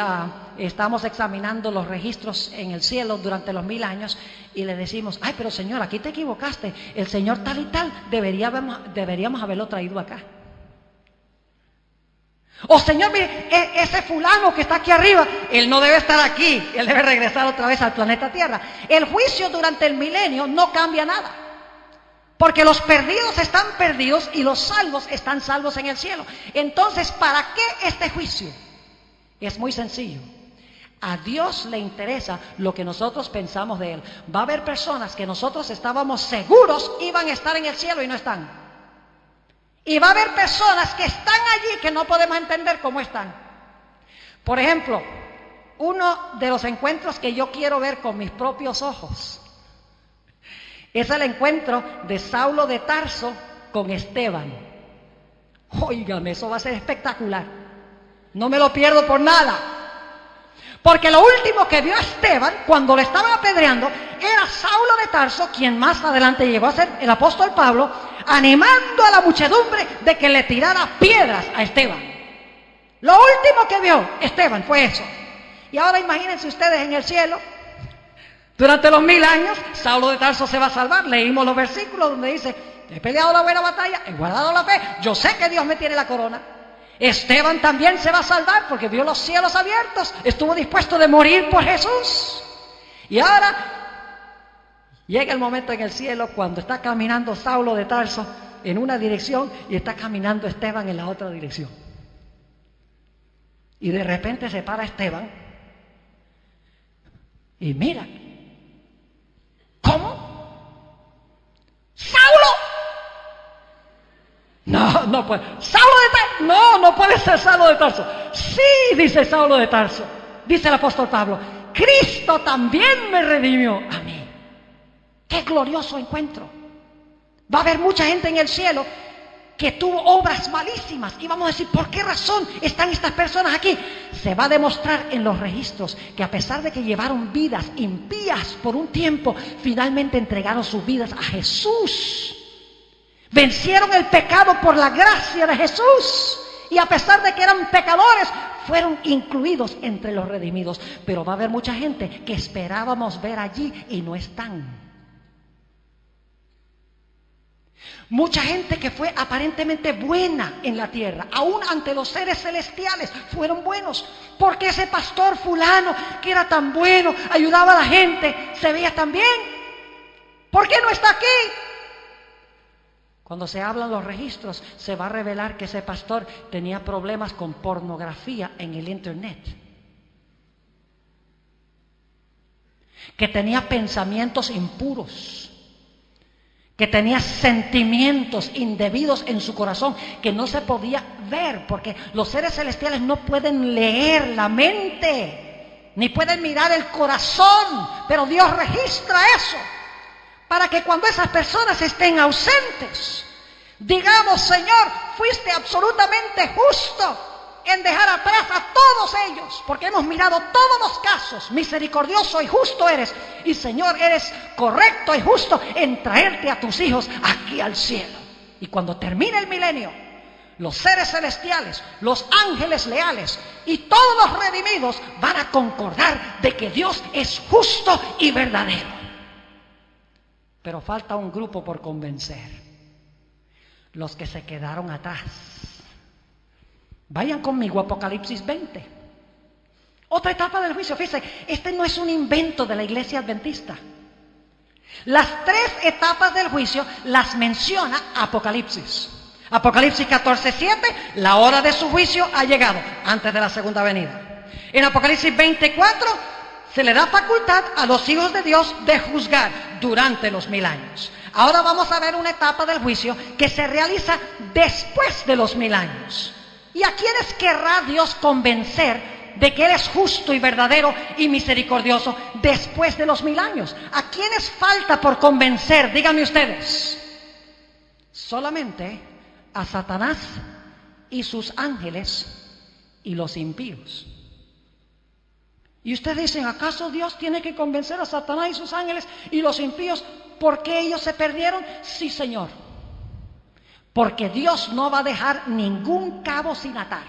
estamos examinando los registros en el cielo durante los 1000 años y le decimos: ay, pero Señor, aquí te equivocaste, el Señor tal y tal, deberíamos haberlo traído acá. O Señor, mire, ese fulano que está aquí arriba, él no debe estar aquí, él debe regresar otra vez al planeta Tierra. El juicio durante el milenio no cambia nada, porque los perdidos están perdidos y los salvos están salvos en el cielo. Entonces, ¿para qué este juicio? Es muy sencillo. A Dios le interesa lo que nosotros pensamos de Él. Va a haber personas que nosotros estábamos seguros iban a estar en el cielo y no están. Y va a haber personas que están allí que no podemos entender cómo están. Por ejemplo, uno de los encuentros que yo quiero ver con mis propios ojos es el encuentro de Saulo de Tarso con Esteban. Óigame, eso va a ser espectacular. No me lo pierdo por nada. Porque lo último que vio Esteban cuando le estaban apedreando era Saulo de Tarso, quien más adelante llegó a ser el apóstol Pablo, animando a la muchedumbre de que le tirara piedras a Esteban. Lo último que vio Esteban fue eso. Y ahora imagínense ustedes en el cielo, durante los 1000 años, Saulo de Tarso se va a salvar. Leímos los versículos donde dice: he peleado la buena batalla, he guardado la fe, yo sé que Dios me tiene la corona. Esteban también se va a salvar porque vio los cielos abiertos, estuvo dispuesto de morir por Jesús. Y ahora llega el momento en el cielo cuando está caminando Saulo de Tarso en una dirección y está caminando Esteban en la otra dirección. Y de repente se para Esteban y mira, ¿cómo? ¡Saulo! No puede. ¿Saulo de Tarso? No puede ser Saulo de Tarso. Sí, dice Saulo de Tarso. Dice el apóstol Pablo: Cristo también me redimió a mí. ¡Qué glorioso encuentro! Va a haber mucha gente en el cielo que tuvo obras malísimas. Y vamos a decir, ¿por qué razón están estas personas aquí? Se va a demostrar en los registros que a pesar de que llevaron vidas impías por un tiempo, finalmente entregaron sus vidas a Jesús. Vencieron el pecado por la gracia de Jesús. Y a pesar de que eran pecadores, fueron incluidos entre los redimidos. Pero va a haber mucha gente que esperábamos ver allí y no están. Mucha gente que fue aparentemente buena en la tierra, aún ante los seres celestiales, fueron buenos. Porque ese pastor fulano, que era tan bueno, ayudaba a la gente, se veía tan bien. ¿Por qué no está aquí? Cuando se hablan los registros, se va a revelar que ese pastor tenía problemas con pornografía en el internet. Que tenía pensamientos impuros. Que tenía sentimientos indebidos en su corazón que no se podía ver, porque los seres celestiales no pueden leer la mente, ni pueden mirar el corazón, pero Dios registra eso, para que cuando esas personas estén ausentes, digamos: Señor, fuiste absolutamente justo en dejar atrás a todos ellos, porque hemos mirado todos los casos, misericordioso y justo eres, y Señor, eres correcto y justo en traerte a tus hijos aquí al cielo. Y cuando termine el milenio, los seres celestiales, los ángeles leales y todos los redimidos van a concordar de que Dios es justo y verdadero. Pero falta un grupo por convencer: los que se quedaron atrás. Vayan conmigo a Apocalipsis 20. Otra etapa del juicio. Fíjense, este no es un invento de la iglesia adventista. Las 3 etapas del juicio las menciona Apocalipsis. Apocalipsis 14:7, la hora de su juicio ha llegado, antes de la segunda venida. En Apocalipsis 24, se le da facultad a los hijos de Dios de juzgar durante los 1000 años. Ahora vamos a ver una etapa del juicio que se realiza después de los 1000 años. ¿Y a quiénes querrá Dios convencer de que Él es justo y verdadero y misericordioso después de los 1000 años? ¿A quiénes falta por convencer? Díganme ustedes. Solamente a Satanás y sus ángeles y los impíos. Y ustedes dicen: ¿acaso Dios tiene que convencer a Satanás y sus ángeles y los impíos porque ellos se perdieron? Sí, Señor. Porque Dios no va a dejar ningún cabo sin atar.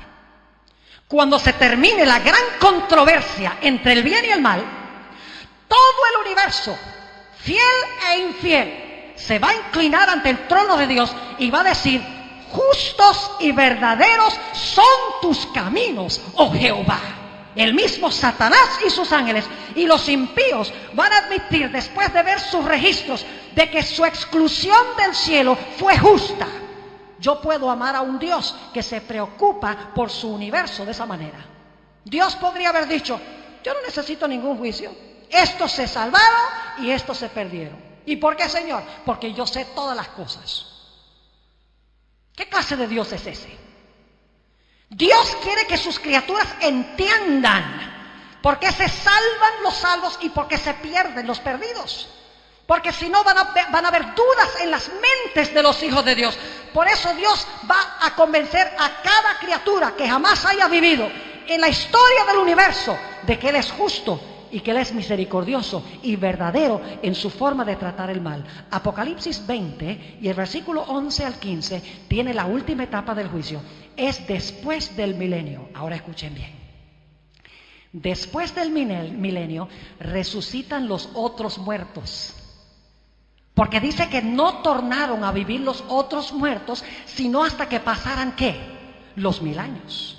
Cuando se termine la gran controversia entre el bien y el mal, todo el universo, fiel e infiel, se va a inclinar ante el trono de Dios y va a decir: justos y verdaderos son tus caminos, oh Jehová. El mismo Satanás y sus ángeles y los impíos van a admitir, después de ver sus registros, de que su exclusión del cielo fue justa. Yo puedo amar a un Dios que se preocupa por su universo de esa manera. Dios podría haber dicho: yo no necesito ningún juicio. Estos se salvaron y estos se perdieron. ¿Y por qué, Señor? Porque yo sé todas las cosas. ¿Qué clase de Dios es ese? Dios quiere que sus criaturas entiendan por qué se salvan los salvos y por qué se pierden los perdidos. Porque si no van a haber dudas en las mentes de los hijos de Dios. Por eso Dios va a convencer a cada criatura que jamás haya vivido en la historia del universo de que Él es justo y que Él es misericordioso y verdadero en su forma de tratar el mal. Apocalipsis 20 y el versículo 11 al 15 tiene la última etapa del juicio. Es después del milenio. Ahora escuchen bien. Después del milenio resucitan los otros muertos. Porque dice que no tornaron a vivir los otros muertos, sino hasta que pasaran, ¿qué? Los 1000 años.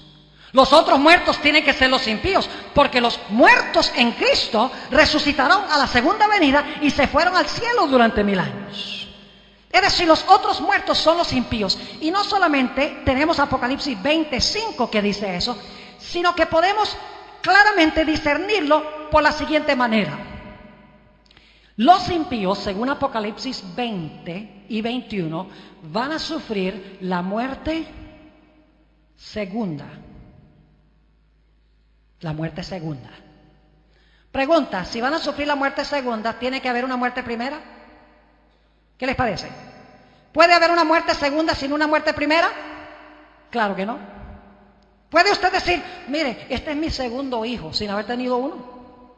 Los otros muertos tienen que ser los impíos, porque los muertos en Cristo resucitaron a la segunda venida y se fueron al cielo durante 1000 años. Es decir, los otros muertos son los impíos. Y no solamente tenemos Apocalipsis 25 que dice eso, sino que podemos claramente discernirlo por la siguiente manera. Los impíos, según Apocalipsis 20 y 21, van a sufrir la muerte segunda. La muerte segunda. Pregunta, si van a sufrir la muerte segunda, ¿tiene que haber una muerte primera? ¿Qué les parece? ¿Puede haber una muerte segunda sin una muerte primera? Claro que no. ¿Puede usted decir, mire, este es mi segundo hijo sin haber tenido uno?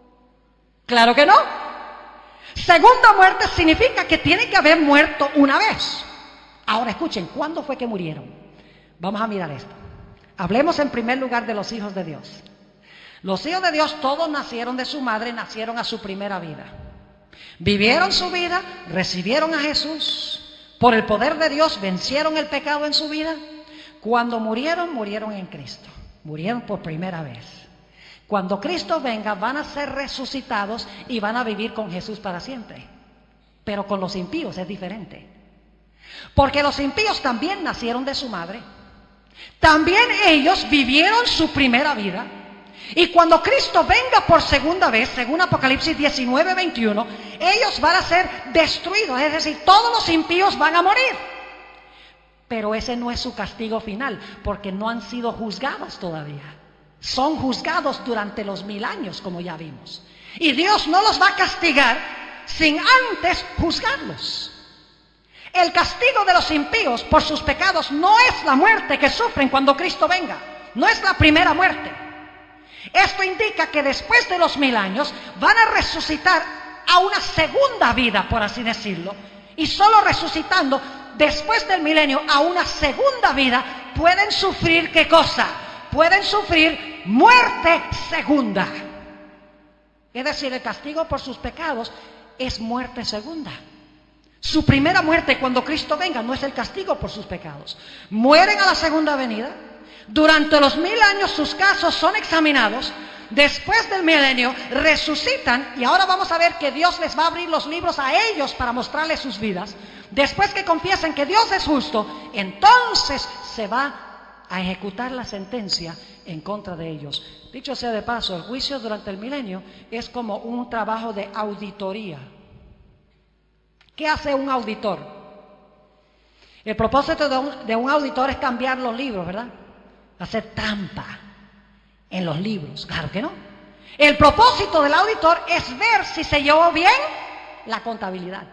Claro que no. Segunda muerte significa que tiene que haber muerto una vez. Ahora escuchen, ¿cuándo fue que murieron? Vamos a mirar esto. Hablemos en primer lugar de los hijos de Dios. Los hijos de Dios todos nacieron de su madre, nacieron a su primera vida. Vivieron su vida, recibieron a Jesús, por el poder de Dios vencieron el pecado en su vida. Cuando murieron, murieron en Cristo. Murieron por primera vez. Cuando Cristo venga van a ser resucitados y van a vivir con Jesús para siempre. Pero con los impíos es diferente. Porque los impíos también nacieron de su madre. También ellos vivieron su primera vida. Y cuando Cristo venga por segunda vez, según Apocalipsis 19, 21, ellos van a ser destruidos. Es decir, todos los impíos van a morir. Pero ese no es su castigo final, porque no han sido juzgados todavía. Son juzgados durante los 1000 años, como ya vimos. Y Dios no los va a castigar sin antes juzgarlos. El castigo de los impíos por sus pecados no es la muerte que sufren cuando Cristo venga. No es la primera muerte. Esto indica que después de los 1000 años van a resucitar a una segunda vida, por así decirlo. Y solo resucitando después del milenio a una segunda vida pueden sufrir, ¿qué cosa? Pueden sufrir muerte segunda. Es decir, el castigo por sus pecados es muerte segunda. Su primera muerte cuando Cristo venga no es el castigo por sus pecados. Mueren a la segunda venida. Durante los 1000 años sus casos son examinados. Después del milenio resucitan. Y ahora vamos a ver que Dios les va a abrir los libros a ellos para mostrarles sus vidas. Después que confiesen que Dios es justo, entonces se va a ejecutar la sentencia en contra de ellos. Dicho sea de paso, el juicio durante el milenio es como un trabajo de auditoría. ¿Qué hace un auditor? El propósito de un auditor es cambiar los libros, ¿verdad? Hacer trampa en los libros. Claro que no. El propósito del auditor es ver si se llevó bien la contabilidad.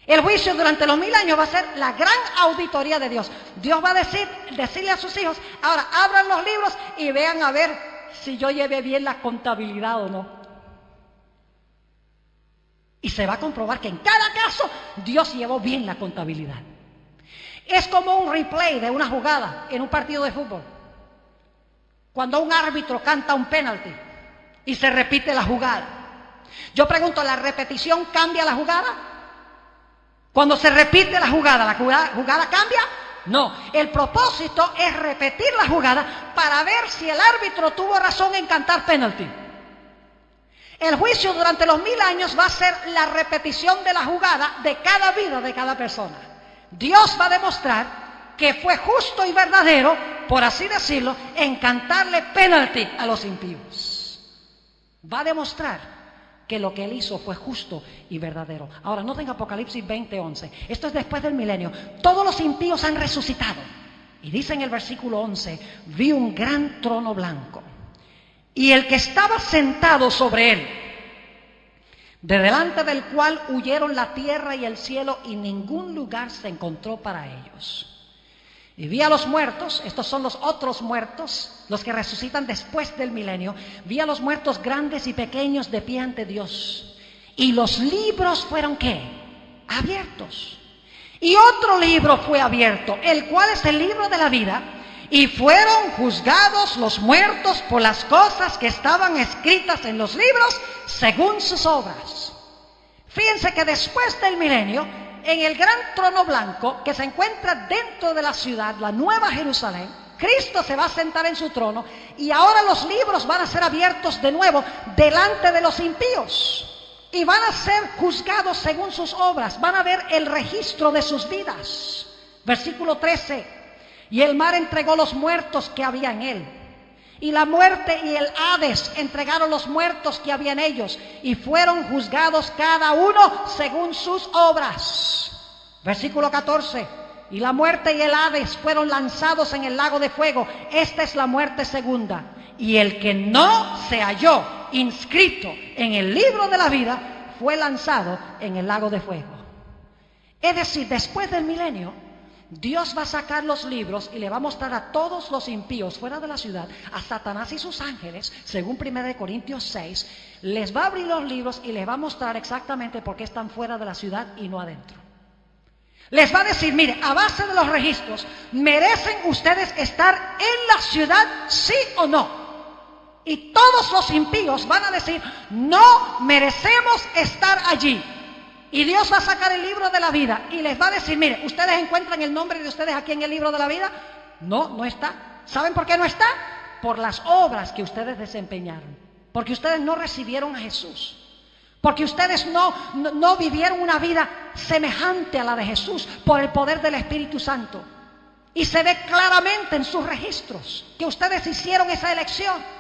El juicio durante los 1000 años va a ser la gran auditoría de Dios. Dios va a decirle a sus hijos, ahora abran los libros y vean a ver si yo llevé bien la contabilidad o no. Y se va a comprobar que en cada caso Dios llevó bien la contabilidad. Es como un replay de una jugada en un partido de fútbol. Cuando un árbitro canta un penalti y se repite la jugada. Yo pregunto, ¿la repetición cambia la jugada? Cuando se repite la jugada cambia. No, el propósito es repetir la jugada para ver si el árbitro tuvo razón en cantar penalti. El juicio durante los 1000 años va a ser la repetición de la jugada de cada vida de cada persona. Dios va a demostrar que fue justo y verdadero, por así decirlo, en cantarle penalti a los impíos. Va a demostrar que lo que él hizo fue justo y verdadero. Ahora, noten Apocalipsis 20:11. Esto es después del milenio. Todos los impíos han resucitado. Y dice en el versículo 11, vi un gran trono blanco y el que estaba sentado sobre él, de delante del cual huyeron la tierra y el cielo y ningún lugar se encontró para ellos. Y vi a los muertos, estos son los otros muertos, los que resucitan después del milenio. Vi a los muertos grandes y pequeños de pie ante Dios. Y los libros fueron ¿qué? Abiertos. Y otro libro fue abierto, el cual es el libro de la vida. Y fueron juzgados los muertos por las cosas que estaban escritas en los libros según sus obras. Fíjense que después del milenio, en el gran trono blanco que se encuentra dentro de la ciudad, la Nueva Jerusalén, Cristo se va a sentar en su trono y ahora los libros van a ser abiertos de nuevo delante de los impíos y van a ser juzgados según sus obras, van a ver el registro de sus vidas. Versículo 13, y el mar entregó los muertos que había en él. Y la muerte y el Hades entregaron los muertos que había en ellos, y fueron juzgados cada uno según sus obras. Versículo 14. Y la muerte y el Hades fueron lanzados en el lago de fuego. Esta es la muerte segunda. Y el que no se halló inscrito en el libro de la vida fue lanzado en el lago de fuego. Es decir, después del milenio, Dios va a sacar los libros y le va a mostrar a todos los impíos fuera de la ciudad, a Satanás y sus ángeles, según 1 Corintios 6, les va a abrir los libros y les va a mostrar exactamente por qué están fuera de la ciudad y no adentro. Les va a decir, mire, a base de los registros, ¿merecen ustedes estar en la ciudad, sí o no? Y todos los impíos van a decir, no merecemos estar allí. Y Dios va a sacar el libro de la vida y les va a decir, mire, ¿ustedes encuentran el nombre de ustedes aquí en el libro de la vida? No, no está. ¿Saben por qué no está? Por las obras que ustedes desempeñaron. Porque ustedes no recibieron a Jesús. Porque ustedes no vivieron una vida semejante a la de Jesús por el poder del Espíritu Santo. Y se ve claramente en sus registros que ustedes hicieron esa elección.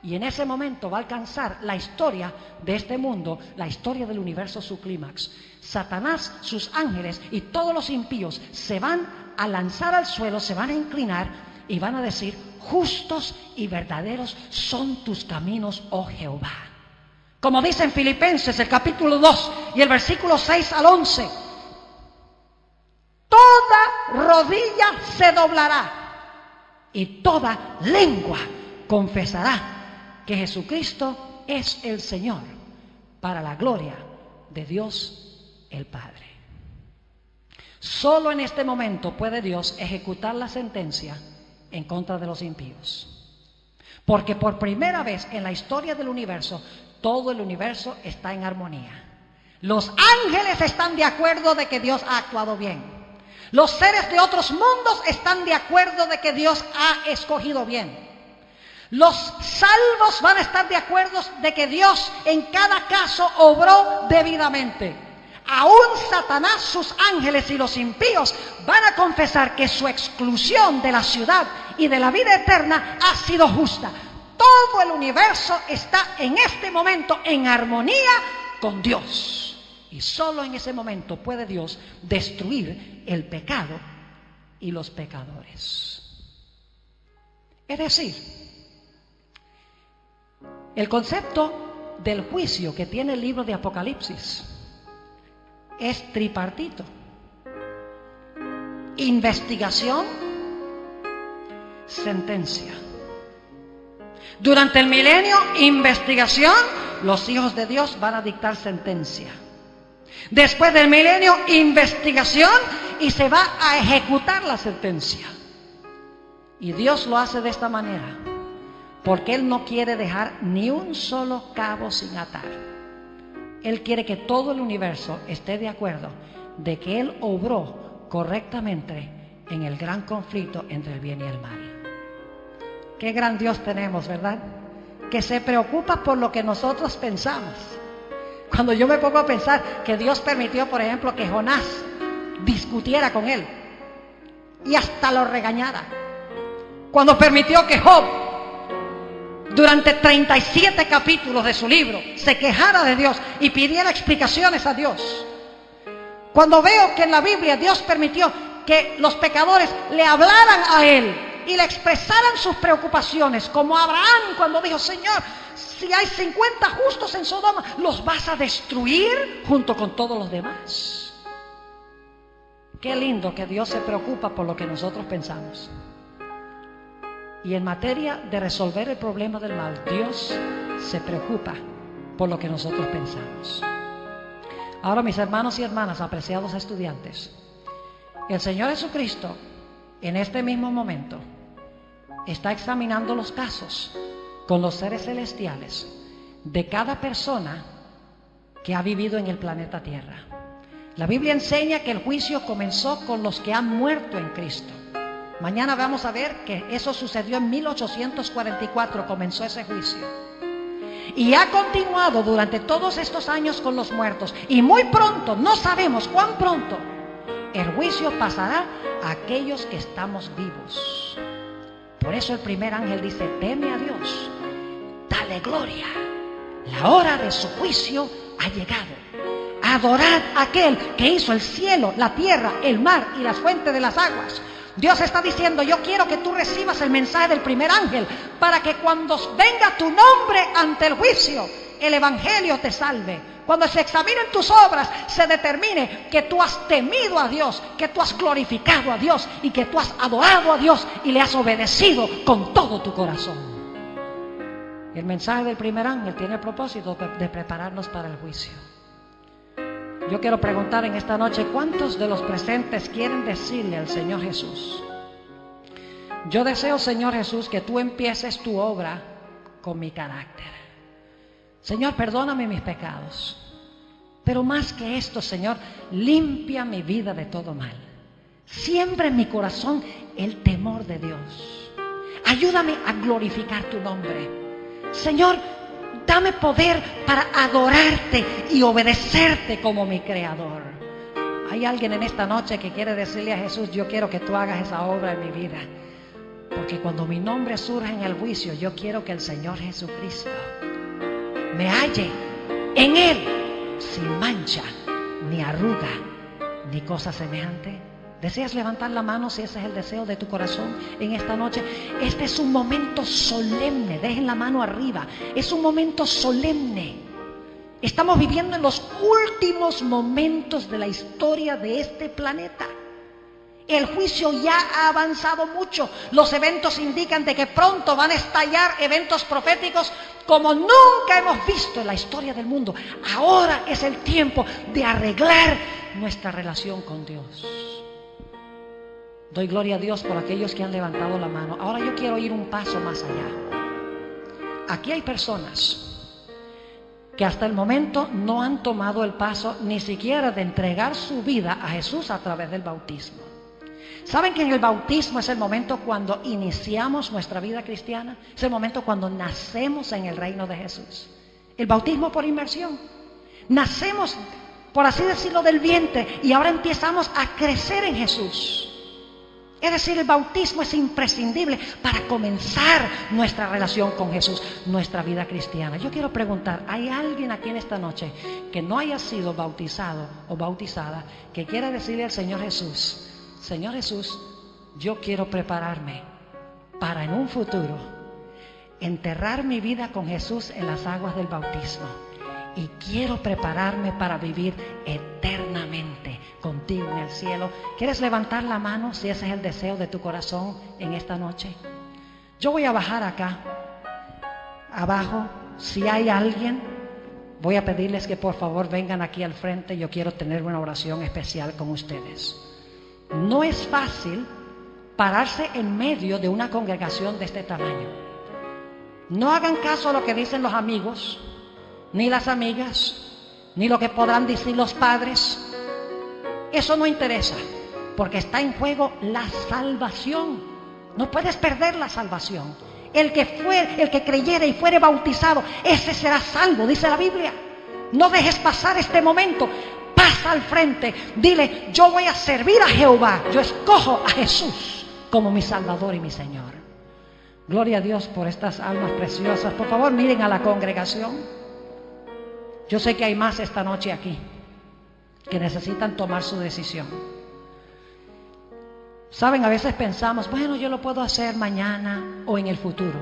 Y en ese momento va a alcanzar la historia de este mundo, la historia del universo, su clímax. Satanás, sus ángeles y todos los impíos se van a lanzar al suelo, se van a inclinar y van a decir, justos y verdaderos son tus caminos, oh Jehová. Como dice en Filipenses, el capítulo 2 y el versículo 6 al 11. Toda rodilla se doblará y toda lengua confesará que Jesucristo es el Señor, para la gloria de Dios el Padre. Solo en este momento puede Dios ejecutar la sentencia en contra de los impíos. Porque por primera vez en la historia del universo, todo el universo está en armonía. Los ángeles están de acuerdo de que Dios ha actuado bien. Los seres de otros mundos están de acuerdo de que Dios ha escogido bien. Los salvos van a estar de acuerdo de que Dios en cada caso obró debidamente. Aún Satanás, sus ángeles y los impíos van a confesar que su exclusión de la ciudad y de la vida eterna ha sido justa. Todo el universo está en este momento en armonía con Dios. Y solo en ese momento puede Dios destruir el pecado y los pecadores. Es decir, el concepto del juicio que tiene el libro de Apocalipsis es tripartito: investigación, sentencia. Durante el milenio, investigación, los hijos de Dios van a dictar sentencia. Después del milenio, investigación, y se va a ejecutar la sentencia. Y Dios lo hace de esta manera porque Él no quiere dejar ni un solo cabo sin atar. Él quiere que todo el universo esté de acuerdo de que Él obró correctamente en el gran conflicto entre el bien y el mal. Qué gran Dios tenemos, ¿verdad? Que se preocupa por lo que nosotros pensamos. Cuando yo me pongo a pensar que Dios permitió, por ejemplo, que Jonás discutiera con Él y hasta lo regañara. Cuando permitió que Job, durante 37 capítulos de su libro, se quejara de Dios y pidiera explicaciones a Dios. Cuando veo que en la Biblia Dios permitió que los pecadores le hablaran a Él y le expresaran sus preocupaciones, como Abraham cuando dijo: Señor, si hay 50 justos en Sodoma, ¿los vas a destruir junto con todos los demás? Qué lindo que Dios se preocupa por lo que nosotros pensamos. Y en materia de resolver el problema del mal, Dios se preocupa por lo que nosotros pensamos. Ahora, mis hermanos y hermanas, apreciados estudiantes, el Señor Jesucristo en este mismo momento está examinando los casos con los seres celestiales de cada persona que ha vivido en el planeta Tierra. La Biblia enseña que el juicio comenzó con los que han muerto en Cristo. Mañana vamos a ver que eso sucedió en 1844, comenzó ese juicio. Y ha continuado durante todos estos años con los muertos. Y muy pronto, no sabemos cuán pronto, el juicio pasará a aquellos que estamos vivos. Por eso el primer ángel dice: teme a Dios, dale gloria, la hora de su juicio ha llegado. Adorad a aquel que hizo el cielo, la tierra, el mar y las fuentes de las aguas. Dios está diciendo: yo quiero que tú recibas el mensaje del primer ángel, para que cuando venga tu nombre ante el juicio, el evangelio te salve. Cuando se examinen tus obras, se determine que tú has temido a Dios, que tú has glorificado a Dios y que tú has adorado a Dios y le has obedecido con todo tu corazón. El mensaje del primer ángel tiene el propósito de prepararnos para el juicio. Yo quiero preguntar en esta noche: ¿cuántos de los presentes quieren decirle al Señor Jesús: yo deseo, Señor Jesús, que tú empieces tu obra con mi carácter? Señor, perdóname mis pecados, pero más que esto, Señor, limpia mi vida de todo mal. Siembra en mi corazón el temor de Dios. Ayúdame a glorificar tu nombre. Señor, dame poder para adorarte y obedecerte como mi Creador. Hay alguien en esta noche que quiere decirle a Jesús: yo quiero que tú hagas esa obra en mi vida, porque cuando mi nombre surja en el juicio, yo quiero que el Señor Jesucristo me halle en Él sin mancha, ni arruga, ni cosa semejante. ¿Deseas levantar la mano si ese es el deseo de tu corazón en esta noche? Este es un momento solemne. Dejen la mano arriba. Es un momento solemne. Estamos viviendo en los últimos momentos de la historia de este planeta. El juicio ya ha avanzado mucho. Los eventos indican de que pronto van a estallar eventos proféticos como nunca hemos visto en la historia del mundo. Ahora es el tiempo de arreglar nuestra relación con Dios. Doy gloria a Dios por aquellos que han levantado la mano. Ahora yo quiero ir un paso más allá. Aquí hay personas que hasta el momento no han tomado el paso ni siquiera de entregar su vida a Jesús a través del bautismo. ¿Saben que en el bautismo es el momento cuando iniciamos nuestra vida cristiana? Es el momento cuando nacemos en el reino de Jesús. El bautismo por inmersión. Nacemos, por así decirlo, del vientre y ahora empezamos a crecer en Jesús. Es decir, el bautismo es imprescindible para comenzar nuestra relación con Jesús, nuestra vida cristiana. Yo quiero preguntar: ¿hay alguien aquí en esta noche que no haya sido bautizado o bautizada, que quiera decirle al Señor Jesús: Señor Jesús, yo quiero prepararme para en un futuro enterrar mi vida con Jesús en las aguas del bautismo? Y quiero prepararme para vivir eternamente contigo en el cielo. ¿Quieres levantar la mano si ese es el deseo de tu corazón en esta noche? Yo voy a bajar acá abajo. Si hay alguien, voy a pedirles que por favor vengan aquí al frente. Yo quiero tener una oración especial con ustedes. No es fácil pararse en medio de una congregación de este tamaño. No hagan caso a lo que dicen los amigos, ni las amigas, ni lo que podrán decir los padres. Eso no interesa, porque está en juego la salvación. No puedes perder la salvación. El que creyere y fuere bautizado, ese será salvo, dice la Biblia. No dejes pasar este momento. Pasa al frente, dile: yo voy a servir a Jehová, yo escojo a Jesús como mi Salvador y mi Señor. Gloria a Dios por estas almas preciosas. Por favor, miren a la congregación. Yo sé que hay más esta noche aquí que necesitan tomar su decisión. Saben, a veces pensamos: bueno, yo lo puedo hacer mañana o en el futuro.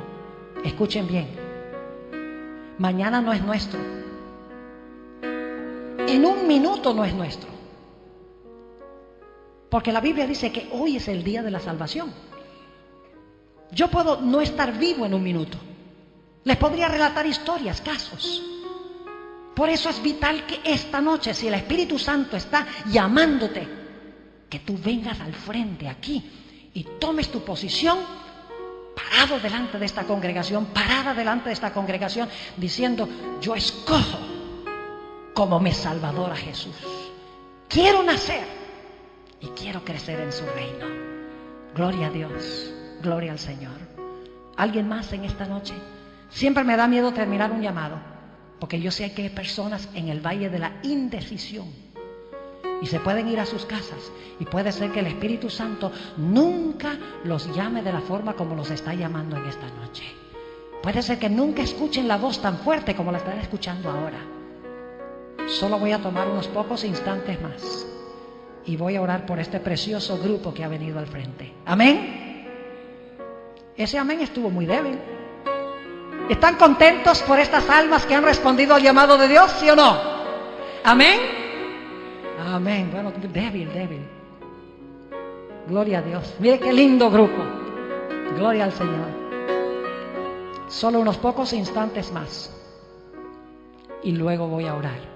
Escuchen bien, mañana no es nuestro. En un minuto no es nuestro. Porque la Biblia dice que hoy es el día de la salvación. Yo puedo no estar vivo en un minuto. Les podría relatar historias, casos. Por eso es vital que esta noche, si el Espíritu Santo está llamándote, que tú vengas al frente aquí y tomes tu posición parado delante de esta congregación, parada delante de esta congregación, diciendo: yo escojo como mi Salvador a Jesús. Quiero nacer y quiero crecer en su reino. Gloria a Dios, gloria al Señor. ¿Alguien más en esta noche? Siempre me da miedo terminar un llamado, porque yo sé que hay personas en el valle de la indecisión y se pueden ir a sus casas, y puede ser que el Espíritu Santo nunca los llame de la forma como los está llamando en esta noche. Puede ser que nunca escuchen la voz tan fuerte como la están escuchando ahora. Solo voy a tomar unos pocos instantes más y voy a orar por este precioso grupo que ha venido al frente. Amén. Ese amén estuvo muy débil. ¿Están contentos por estas almas que han respondido al llamado de Dios, sí o no? Amén. Amén. Bueno, débil. Gloria a Dios. Mire qué lindo grupo. Gloria al Señor. Solo unos pocos instantes más y luego voy a orar.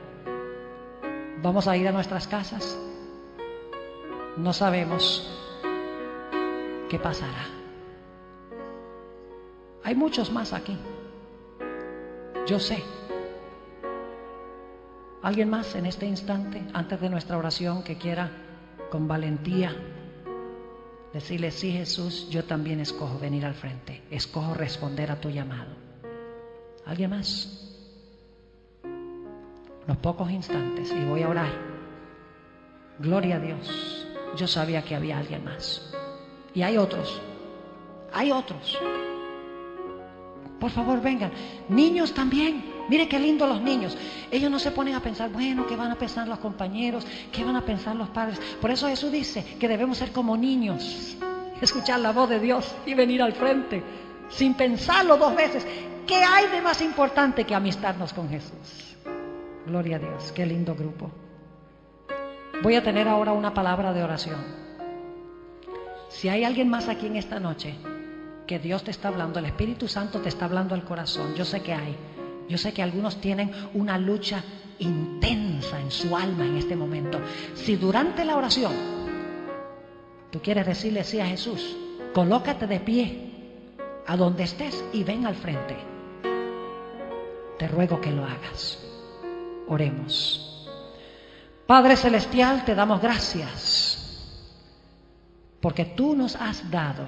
Vamos a ir a nuestras casas. No sabemos qué pasará. Hay muchos más aquí. Yo sé. ¿Alguien más en este instante, antes de nuestra oración, que quiera con valentía decirle: sí, Jesús, yo también escojo venir al frente, escojo responder a tu llamado? ¿Alguien más? Unos pocos instantes y voy a orar. Gloria a Dios. Yo sabía que había alguien más. Y hay otros. Por favor, vengan. Niños también. Mire qué lindo los niños. Ellos no se ponen a pensar: bueno, ¿qué van a pensar los compañeros? ¿Qué van a pensar los padres? Por eso Jesús dice que debemos ser como niños, escuchar la voz de Dios y venir al frente sin pensarlo dos veces. ¿Qué hay de más importante que amistarnos con Jesús? Gloria a Dios, qué lindo grupo. Voy a tener ahora una palabra de oración. Si hay alguien más aquí en esta noche que Dios te está hablando, el Espíritu Santo te está hablando al corazón, yo sé que hay. Yo sé que algunos tienen una lucha intensa en su alma en este momento. Si durante la oración tú quieres decirle sí a Jesús, colócate de pie a donde estés y ven al frente. Te ruego que lo hagas. Oremos. Padre Celestial, te damos gracias porque tú nos has dado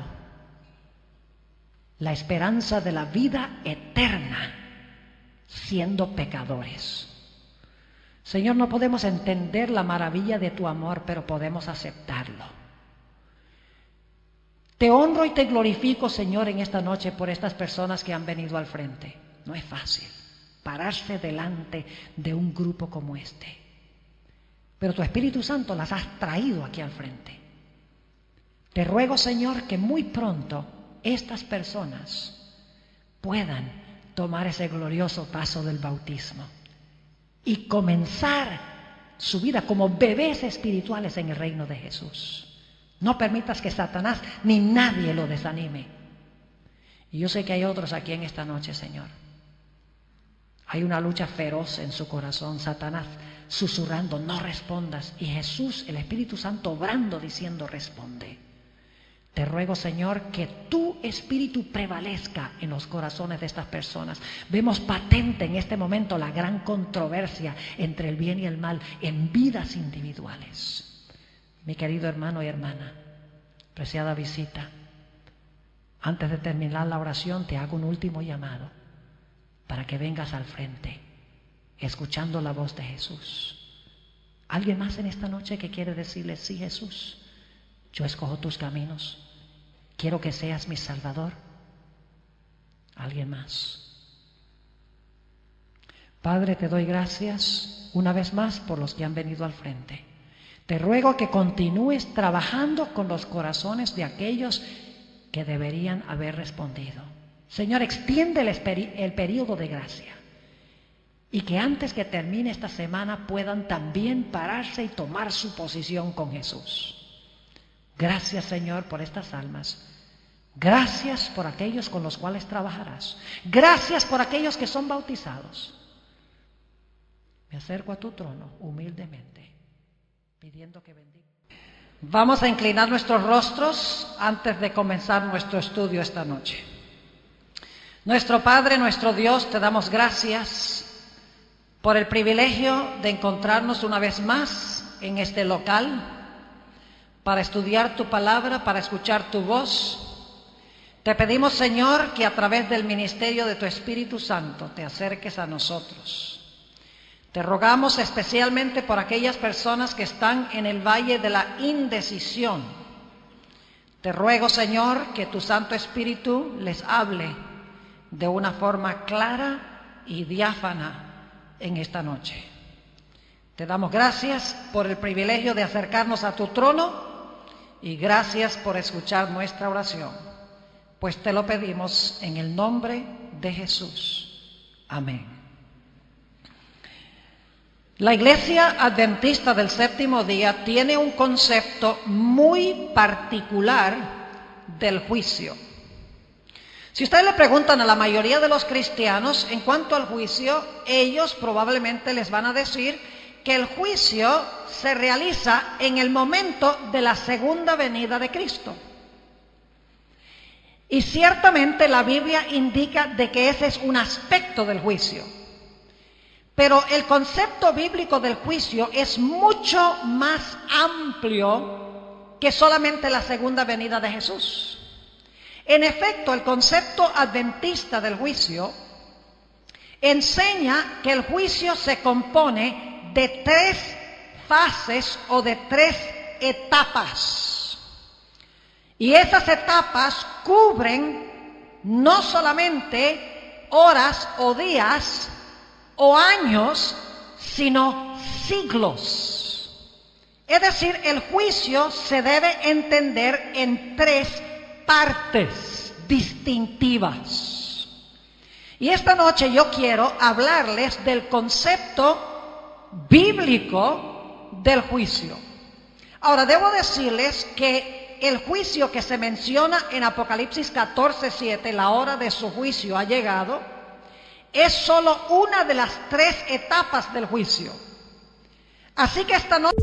la esperanza de la vida eterna siendo pecadores. Señor, no podemos entender la maravilla de tu amor, pero podemos aceptarlo. Te honro y te glorifico, Señor, en esta noche por estas personas que han venido al frente. No es fácil pararse delante de un grupo como este, pero tu Espíritu Santo las has traído aquí al frente. Te ruego, Señor, que muy pronto estas personas puedan tomar ese glorioso paso del bautismo y comenzar su vida como bebés espirituales en el reino de Jesús. No permitas que Satanás ni nadie lo desanime. Y yo sé que hay otros aquí en esta noche, Señor. Hay una lucha feroz en su corazón, Satanás susurrando: no respondas, y Jesús, el Espíritu Santo, obrando, diciendo: responde. Te ruego, Señor, que tu Espíritu prevalezca en los corazones de estas personas. Vemos patente en este momento la gran controversia entre el bien y el mal en vidas individuales. Mi querido hermano y hermana, preciada visita, antes de terminar la oración te hago un último llamado para que vengas al frente, escuchando la voz de Jesús. ¿Alguien más en esta noche que quiere decirle: sí, Jesús, yo escojo tus caminos, quiero que seas mi Salvador? ¿Alguien más? Padre, te doy gracias una vez más por los que han venido al frente. Te ruego que continúes trabajando con los corazones de aquellos que deberían haber respondido. Señor, extiende el período de gracia y que antes que termine esta semana puedan también pararse y tomar su posición con Jesús. Gracias, Señor, por estas almas. Gracias por aquellos con los cuales trabajarás. Gracias por aquellos que son bautizados. Me acerco a tu trono humildemente, pidiendo que bendiga. Vamos a inclinar nuestros rostros antes de comenzar nuestro estudio esta noche. Nuestro Padre, nuestro Dios, te damos gracias por el privilegio de encontrarnos una vez más en este local para estudiar tu palabra, para escuchar tu voz. Te pedimos, Señor, que a través del ministerio de tu Espíritu Santo te acerques a nosotros. Te rogamos especialmente por aquellas personas que están en el valle de la indecisión. Te ruego, Señor, que tu Santo Espíritu les hable de una forma clara y diáfana en esta noche. Te damos gracias por el privilegio de acercarnos a tu trono y gracias por escuchar nuestra oración, pues te lo pedimos en el nombre de Jesús. Amén. La Iglesia Adventista del Séptimo Día tiene un concepto muy particular del juicio. Si ustedes le preguntan a la mayoría de los cristianos en cuanto al juicio, ellos probablemente les van a decir que el juicio se realiza en el momento de la segunda venida de Cristo. Y ciertamente la Biblia indica de que ese es un aspecto del juicio. Pero el concepto bíblico del juicio es mucho más amplio que solamente la segunda venida de Jesús. En efecto, el concepto adventista del juicio enseña que el juicio se compone de 3 fases o de 3 etapas. Y esas etapas cubren no solamente horas o días o años, sino siglos. Es decir, el juicio se debe entender en 3 partes distintivas. Y esta noche yo quiero hablarles del concepto bíblico del juicio. Ahora, debo decirles que el juicio que se menciona en Apocalipsis 14:7, la hora de su juicio ha llegado, es solo una de las 3 etapas del juicio. Así que esta noche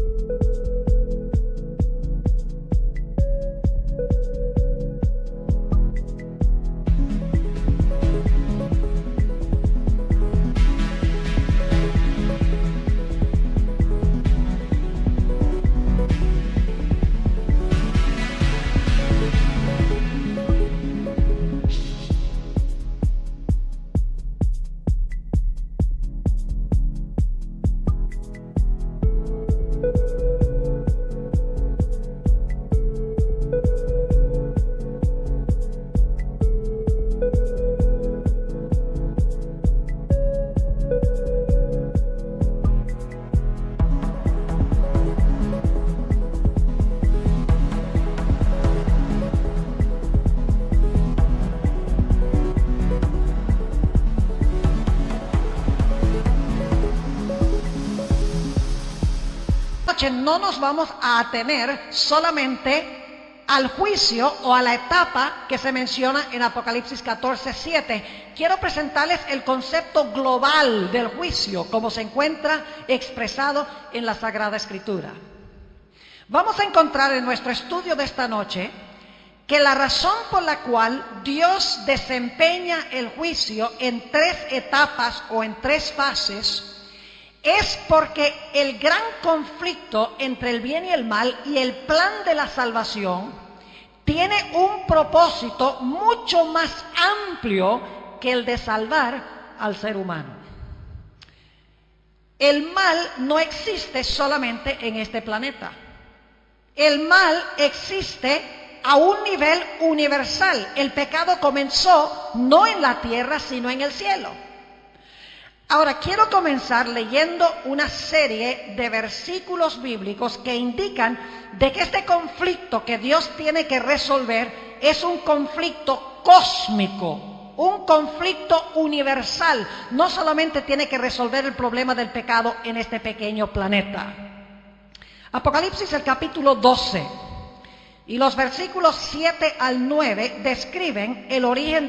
no nos vamos a atener solamente al juicio o a la etapa que se menciona en Apocalipsis 14:7. Quiero presentarles el concepto global del juicio, como se encuentra expresado en la Sagrada Escritura. Vamos a encontrar en nuestro estudio de esta noche que la razón por la cual Dios desempeña el juicio en 3 etapas o en 3 fases es porque el gran conflicto entre el bien y el mal y el plan de la salvación tiene un propósito mucho más amplio que el de salvar al ser humano. El mal no existe solamente en este planeta. El mal existe a un nivel universal. El pecado comenzó no en la tierra, sino en el cielo. Ahora, quiero comenzar leyendo una serie de versículos bíblicos que indican de que este conflicto que Dios tiene que resolver es un conflicto cósmico, un conflicto universal. No solamente tiene que resolver el problema del pecado en este pequeño planeta. Apocalipsis, el capítulo 12, Y los versículos 7 al 9 describen el origen.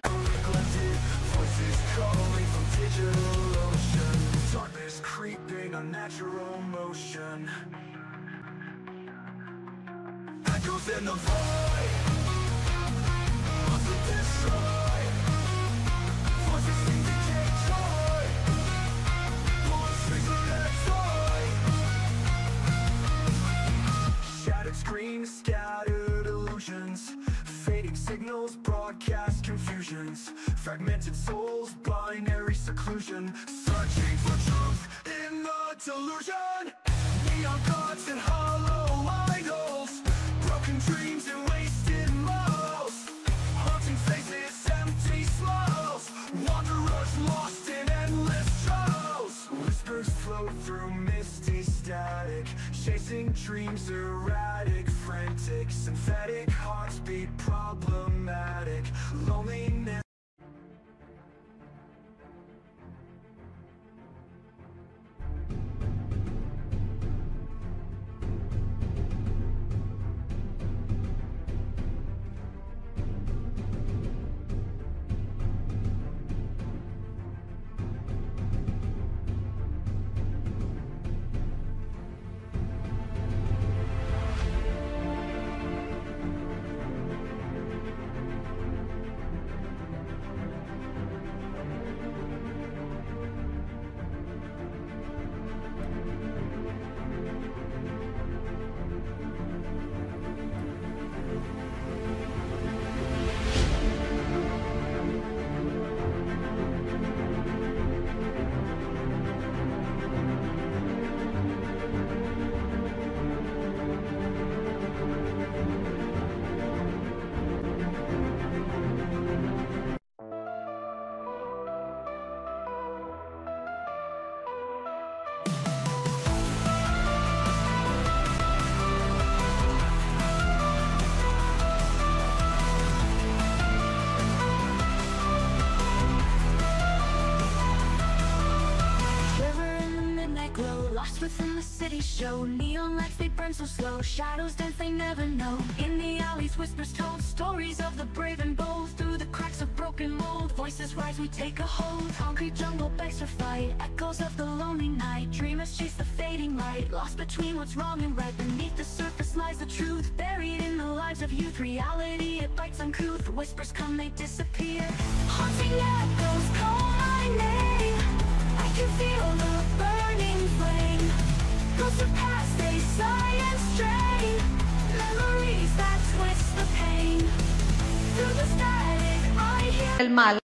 Screens, scattered illusions, fading signals, broadcast confusions, fragmented souls, binary seclusion, searching for truth in the delusion. Neon gods and hollow idols, broken dreams and wasted miles, haunting faces, empty smiles, wanderers lost in endless trials. Whispers float through misty static, chasing dreams erratic, frantic, synthetic hearts beat problematic, loneliness. Lost within the city show, neon lights they burn so slow, shadows dance they never know. In the alleys whispers told, stories of the brave and bold. Through the cracks of broken mold, voices rise, we take a hold. Concrete jungle begs for fight, echoes of the lonely night. Dreamers chase the fading light, lost between what's wrong and right. Beneath the surface lies the truth, buried in the lives of youth. Reality, it bites uncouth, whispers come, they disappear. Haunting echoes call my name, I can feel the burning flame. Ghosts of past, they sigh and strain, memories that twist the pain. Through the static I hear El mal